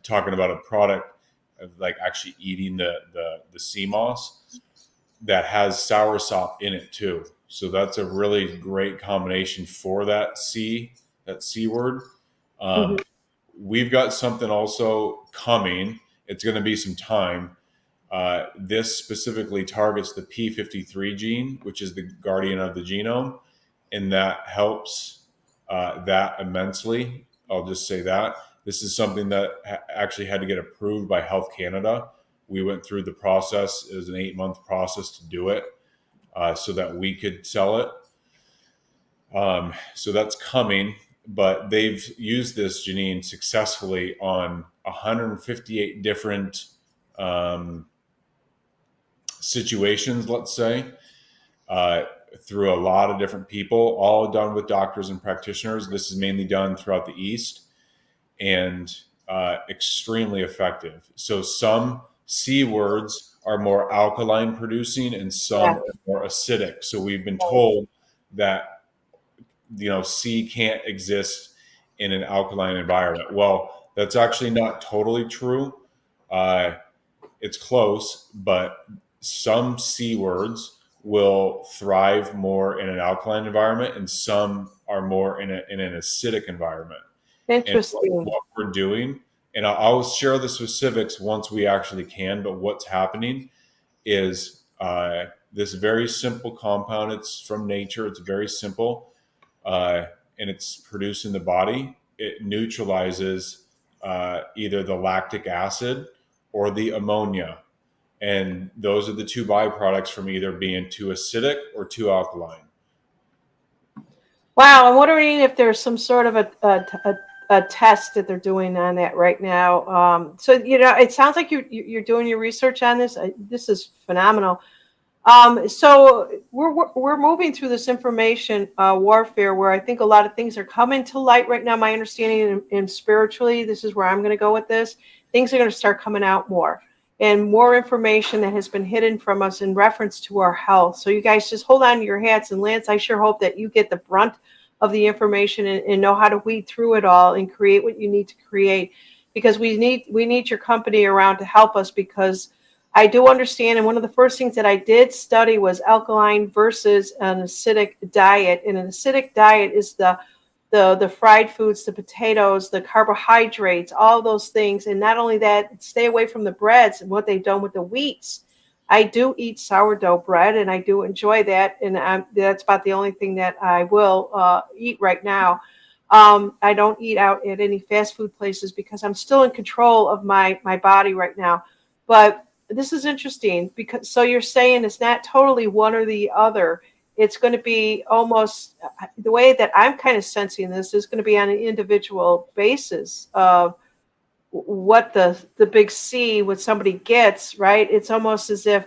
talking about a product of like actually eating the sea moss that has soursop in it too. So that's a really great combination for that C word. We've got something also coming. It's going to be some time. This specifically targets the P53 gene, which is the guardian of the genome, and that helps that immensely. I'll just say that. This is something that actually had to get approved by Health Canada. We went through the process. It was an 8-month process to do it so that we could sell it. So that's coming, but they've used this Janine successfully on 158 different situations, let's say, through a lot of different people, all done with doctors and practitioners. This is mainly done throughout the East, and extremely effective. So some C words are more alkaline producing and some are more acidic. So we've been told that, C can't exist in an alkaline environment. Well, that's actually not totally true. It's close, but some C words will thrive more in an alkaline environment, and some are more in an acidic environment. Interesting. And what we're doing, and I'll share the specifics once we actually can, but what's happening is this very simple compound. It's from nature. It's very simple, and it's produced in the body. It neutralizes either the lactic acid or the ammonia. And those are the two byproducts from either being too acidic or too alkaline. Wow, I'm wondering if there's some sort of a test that they're doing on that right now. So it sounds like you're doing your research on this. This is phenomenal. So we're moving through this information warfare where I think a lot of things are coming to light right now. My understanding, and spiritually, this is where I'm going to go with this. Things are going to start coming out more, and more information that has been hidden from us in reference to our health. So you guys just hold on to your hats. And Lance, I sure hope that you get the brunt of the information and know how to weed through it all and create what you need to create, because we need your company around to help us, because I do understand. And one of the first things that I did study was alkaline versus an acidic diet. And an acidic diet is the fried foods, the potatoes, the carbohydrates, all those things. And not only that, stay away from the breads and what they've done with the wheats. I do eat sourdough bread, and I do enjoy that. And that's about the only thing that I will eat right now. I don't eat out at any fast food places because I'm still in control of my body right now. But this is interesting, because so you're saying it's not totally one or the other. It's going to be almost the way that I'm kind of sensing this is going to be on an individual basis of what the big C, what somebody gets, right? It's almost as if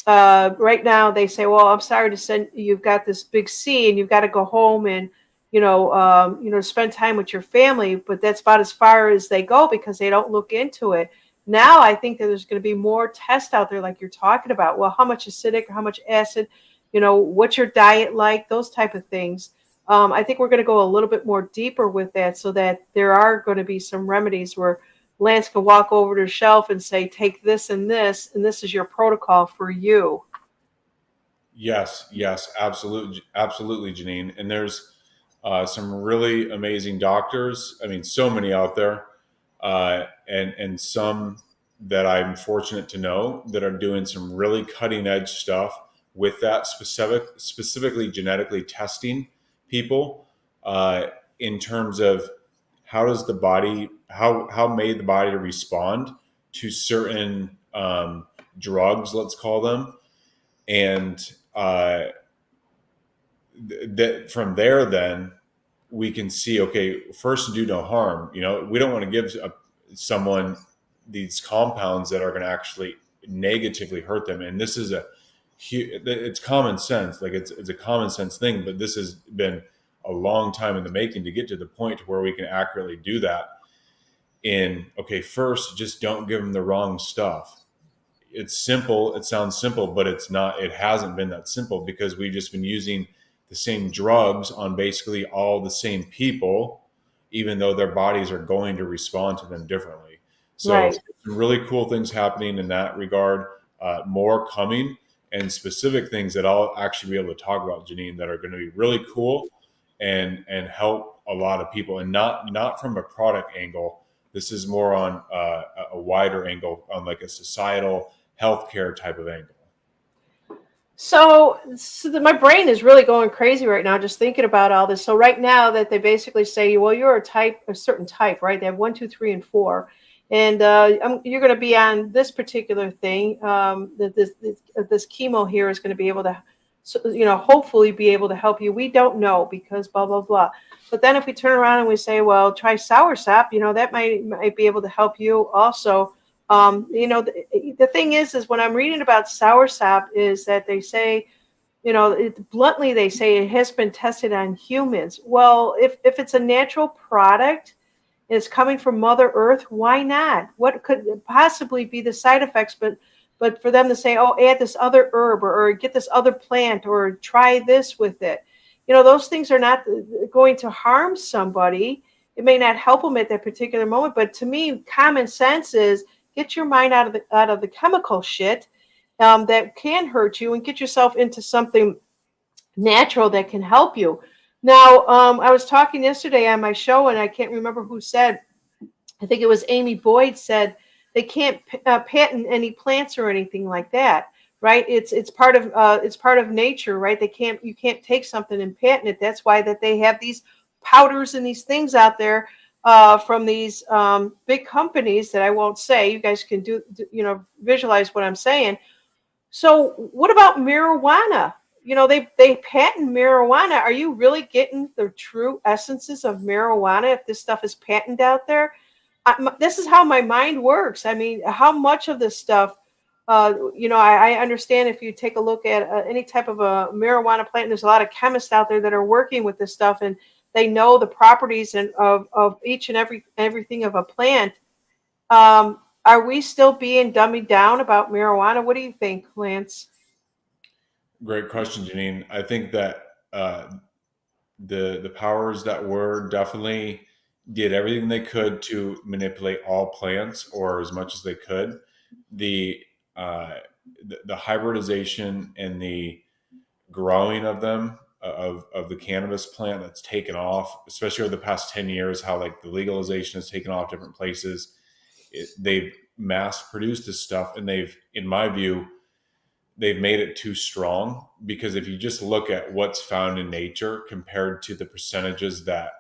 right now they say, well, I'm sorry to send, you've got this big C and you've got to go home and, spend time with your family, but that's about as far as they go because they don't look into it. Now I think that there's going to be more tests out there like you're talking about. Well, how much acidic or how much acid, what's your diet like, those type of things. I think we're going to go a little bit more deeper with that, so that there are going to be some remedies where Lance can walk over to the shelf and say, take this, and this is your protocol for you. Yes, absolutely, Janine. And there's some really amazing doctors. I mean, so many out there, and some that I'm fortunate to know that are doing some really cutting edge stuff with that, specifically genetically testing people in terms of how does the body, how may the body respond to certain drugs, let's call them, and that from there, then we can see, okay, first, do no harm. We don't want to give someone these compounds that are going to actually negatively hurt them. And this is it's common sense. Like it's a common sense thing, but this has been a long time in the making to get to the point where we can accurately do that. First, just don't give them the wrong stuff. It's simple. It sounds simple, but it's not. It hasn't been that simple because we've just been using the same drugs on basically all the same people, even though their bodies are going to respond to them differently. So Right. some really cool things happening in that regard, more coming, and specific things that I'll actually be able to talk about, Janine, that are going to be really cool and help a lot of people, and not from a product angle. This is more on a wider angle, on like a societal healthcare type of angle. So my brain is really going crazy right now just thinking about all this. So right now that they basically say, well, you're a certain type, right? They have 1, 2, 3, and 4, and you're going to be on this particular thing. This chemo here is going to be able to, hopefully be able to help you. We don't know because blah blah blah. But then if we turn around and we say, well, try soursop, that might be able to help you also. The thing is when I'm reading about soursop is that they say, bluntly, they say it has been tested on humans. Well, if it's a natural product and it's coming from Mother Earth, why not? What could possibly be the side effects? But for them to say, oh, add this other herb or get this other plant or try this with it, those things are not going to harm somebody. It may not help them at that particular moment. But to me, common sense is, get your mind out of the chemical shit that can hurt you and get yourself into something natural that can help you. Now, I was talking yesterday on my show, and I can't remember who said, I think it was Amy Boyd said, they can't patent any plants or anything like that, right? It's part of nature, right? You can't take something and patent it. That's why that they have these powders and these things out there from these big companies that I won't say. You guys can visualize what I'm saying. So what about marijuana? They patent marijuana. Are you really getting the true essences of marijuana if this stuff is patented out there? This is how my mind works. I mean, how much of this stuff, I understand if you take a look at any type of a marijuana plant, there's a lot of chemists out there that are working with this stuff, and they know the properties of each and everything of a plant. Are we still being dummied down about marijuana? What do you think, Lance? Great question, Janine. I think that the powers that were definitely did everything they could to manipulate all plants, or as much as they could. The uh, the hybridization and the growing of them of the cannabis plant that's taken off, especially over the past 10 years, how like the legalization has taken off different places. They've mass produced this stuff, and they've, in my view, they've made it too strong, because if you just look at what's found in nature compared to the percentages that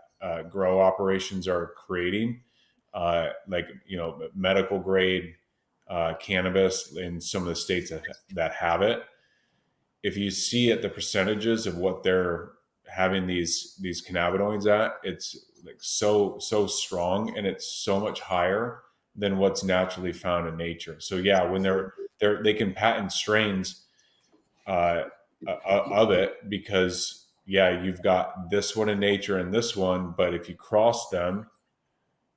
grow operations are creating, like medical grade cannabis in some of the states that have it, if you see at the percentages of what they're having these cannabinoids at, it's like so strong, and it's so much higher than what's naturally found in nature. So yeah, when they can patent strains of it, because yeah, you've got this one in nature and this one, but if you cross them,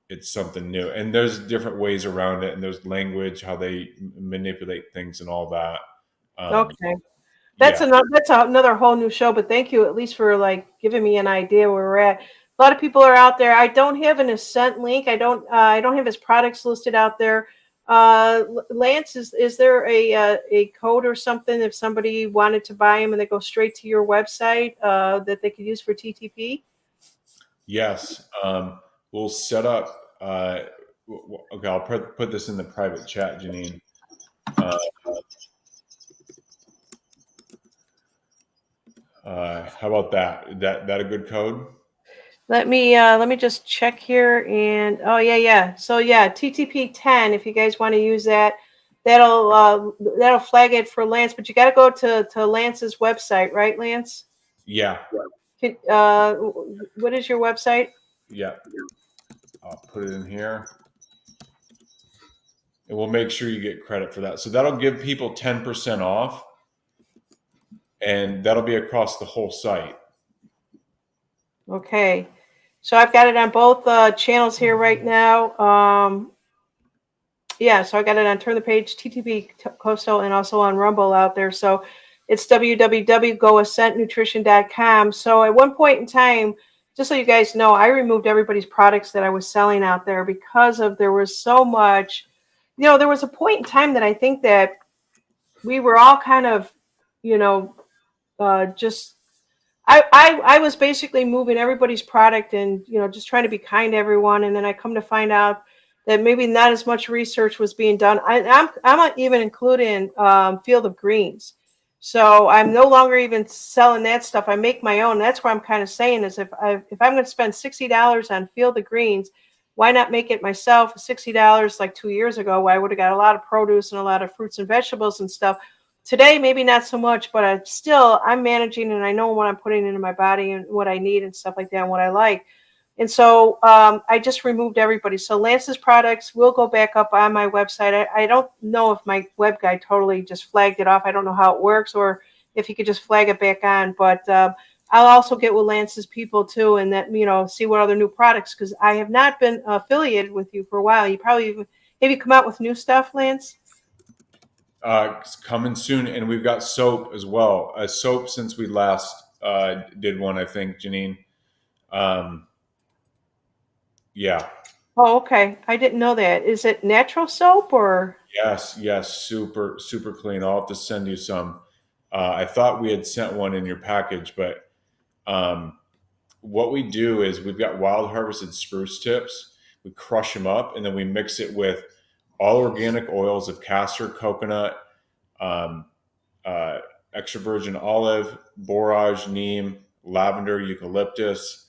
it's something new. And there's different ways around it, and there's language, how they manipulate things and all that. Okay. That's Yeah. another whole new show, but thank you at least for like giving me an idea where we're at. A lot of people are out there. I don't have an Ascent link. I don't have his products listed out there. Lance, is there a code or something if somebody wanted to buy them and they go straight to your website that they could use for TTP? Yes. We'll set up. Okay, I'll put this in the private chat, Janine. How about that? That a good code? Let me just check here, and oh yeah. So yeah, TTP 10. If you guys want to use that, that'll flag it for Lance. But you got to go to Lance's website, right, Lance? Yeah. What is your website? Yeah. I'll put it in here, and we'll make sure you get credit for that. So that'll give people 10% off, and that'll be across the whole site. Okay, so I've got it on both channels here right now. Yeah, so I got it on Turn the Page, TTP Coastal, and also on Rumble out there. So it's www.goascentnutrition.com. So at one point in time, just so you guys know, I removed everybody's products that I was selling out there because there was so much. There was a point in time that I think that we were all kind of, just I was basically moving everybody's product and just trying to be kind to everyone, and then I come to find out that maybe not as much research was being done. I'm not even including Field of Greens, so I'm no longer even selling that stuff. I make my own. That's what I'm kind of saying is if I'm going to spend $60 on Field of Greens, why not make it myself? $60 like 2 years ago, I would have got a lot of produce and a lot of fruits and vegetables and stuff. Today, maybe not so much, but I'm managing and I know what I'm putting into my body and what I need and stuff like that and what I like. And so I just removed everybody. So Lance's products will go back up on my website. I don't know if my web guy totally just flagged it off. I don't know how it works or if he could just flag it back on. But I'll also get with Lance's people too and see what other new products, because I have not been affiliated with you for a while. Have you come out with new stuff, Lance? It's coming soon, and we've got soap as well. Soap since we last did one, I think, Janine. Yeah. Oh, okay. I didn't know that. Is it natural soap or? Yes, super clean. I'll have to send you some. I thought we had sent one in your package, but what we do is we've got wild harvested spruce tips. We crush them up, and then we mix it with all organic oils of castor, coconut, um, extra virgin olive, borage, neem, lavender, eucalyptus,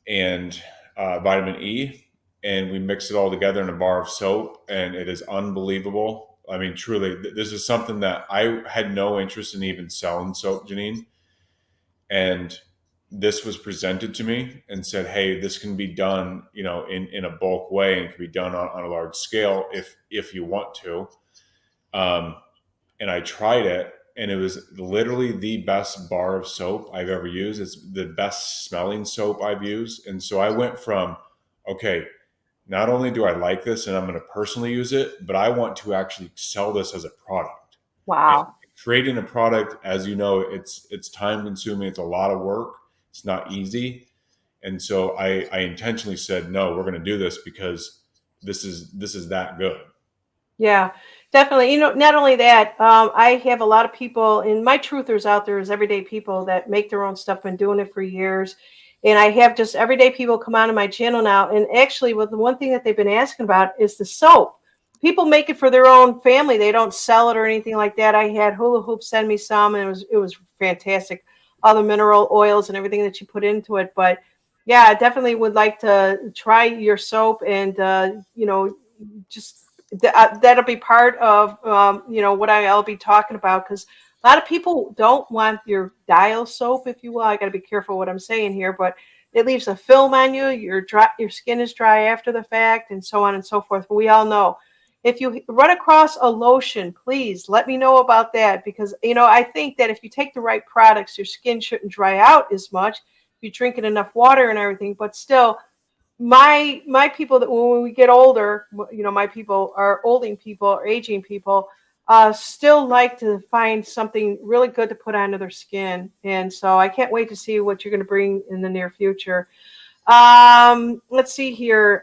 and vitamin E, and we mix it all together in a bar of soap, and it is unbelievable. I mean, truly, this is something that I had no interest in even selling soap, Janine. And this was presented to me and said, hey, this can be done, in a bulk way, and can be done on a large scale if you want to. And I tried it, and it was literally the best bar of soap I've ever used. It's the best smelling soap I've used. And so I went from, okay, not only do I like this and I'm going to personally use it, but I want to actually sell this as a product. And Wow. creating a product, as you know, it's time consuming. It's a lot of work. It's not easy. And so I intentionally said, no, we're going to do this because this is that good. Yeah, definitely. Not only that, I have a lot of people, and my truthers out there is everyday people that make their own stuff, been doing it for years. And I have just everyday people come onto my channel now. And actually, the one thing that they've been asking about is the soap. People make it for their own family. They don't sell it or anything like that. I had Hula Hoop send me some, and it was fantastic. All the mineral oils and everything that you put into it. But yeah, I definitely would like to try your soap, and just that'll be part of what I'll be talking about, because a lot of people don't want your dial soap, if you will. I got to be careful what I'm saying here, but it leaves a film on you. Your skin is dry after the fact, and so on and so forth. But we all know, if you run across a lotion, please let me know about that, because I think that if you take the right products, your skin shouldn't dry out as much if you're drinking enough water and everything. But still, my people, that when we get older, my people are olding people or aging people, still like to find something really good to put onto their skin. And so I can't wait to see what you're going to bring in the near future. Let's see here.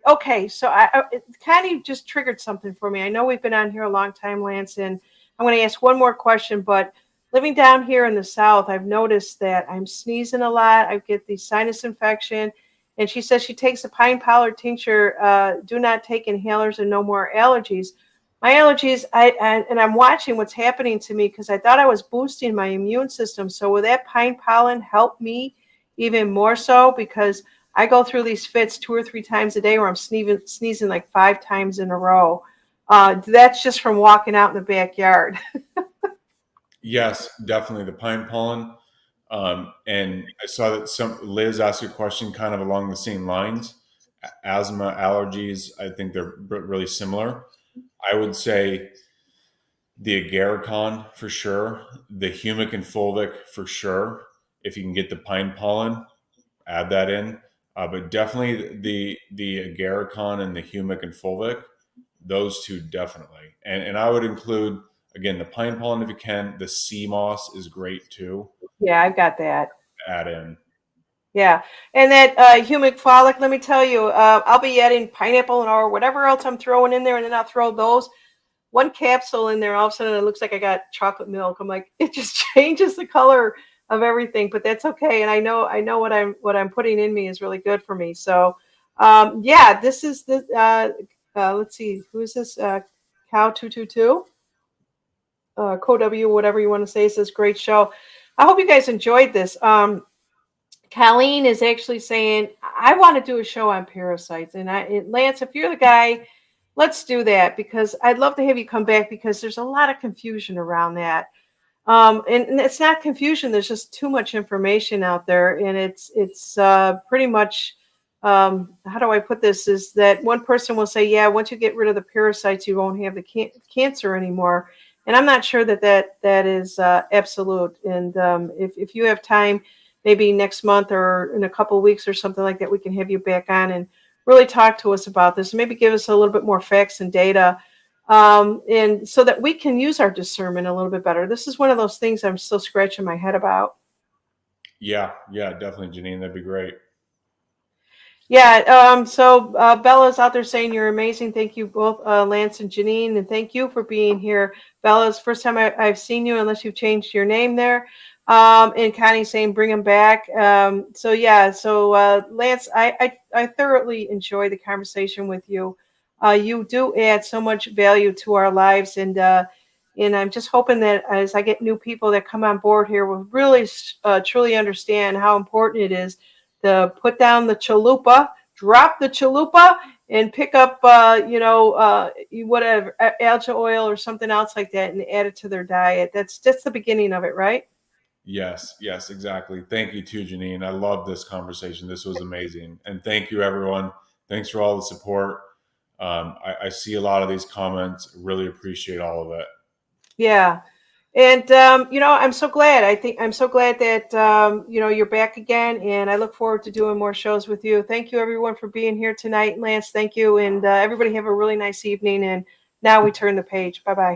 Okay, so it kind of just triggered something for me. I know we've been on here a long time, Lance, and I'm going to ask one more question. But living down here in the South, I've noticed that I'm sneezing a lot. I get the sinus infection. And she says she takes a pine pollard tincture. Do not take inhalers and no more allergies. My allergies, and I'm watching what's happening to me, because I thought I was boosting my immune system. So will that pine pollen help me even more so? Because I go through these fits 2 or 3 times a day where I'm sneezing like 5 times in a row. That's just from walking out in the backyard. Yes, definitely the pine pollen. And I saw that Liz asked a question kind of along the same lines. Asthma, allergies, I think they're really similar. I would say the agaricon for sure, the humic and fulvic for sure. If you can get the pine pollen, add that in. But definitely the agaricon and the humic and fulvic, those two definitely. And I would include, again, the pine pollen if you can. The sea moss is great too. Yeah, I've got that. Add in. Yeah, and that humic folic, let me tell you, I'll be adding pineapple or whatever else I'm throwing in there, and then I'll throw those one capsule in there. All of a sudden, it looks like I got chocolate milk. I'm like, it just changes the color of everything, but that's okay. And I know what I'm putting in me is really good for me. So, yeah, this is the let's see, who is this? Cow 222, Co W, whatever you want to say. It says great show. I hope you guys enjoyed this. Colleen is actually saying, I want to do a show on parasites. And Lance, if you're the guy, let's do that, because I'd love to have you come back, because there's a lot of confusion around that. And it's not confusion. There's just too much information out there. And it's pretty much, how do I put this, is that one person will say, yeah, once you get rid of the parasites, you won't have the cancer anymore. And I'm not sure that is absolute. And if you have time, maybe next month or in a couple of weeks or something like that, we can have you back on and really talk to us about this. Maybe give us a little bit more facts and data, and so that we can use our discernment a little bit better. This is one of those things I'm still scratching my head about. Yeah, definitely, Janine. That'd be great. Yeah, so Bella's out there saying you're amazing. Thank you both, Lance and Janine, and thank you for being here. Bella's first time I've seen you, unless you've changed your name there. And Connie's saying bring him back. So Lance, I thoroughly enjoy the conversation with you. You do add so much value to our lives, and I'm just hoping that as I get new people that come on board here, will really truly understand how important it is to put down the chalupa, drop the chalupa, and pick up, whatever, algae oil or something else like that and add it to their diet. That's just the beginning of it, right? Yes, yes, exactly. Thank you too, Janine. I love this conversation. This was amazing. And thank you, everyone. Thanks for all the support. I see a lot of these comments. Really appreciate all of it. Yeah. And, I'm so glad. I'm so glad that, you're back again. And I look forward to doing more shows with you. Thank you, everyone, for being here tonight. Lance, thank you. And everybody have a really nice evening. And now we turn the page. Bye-bye.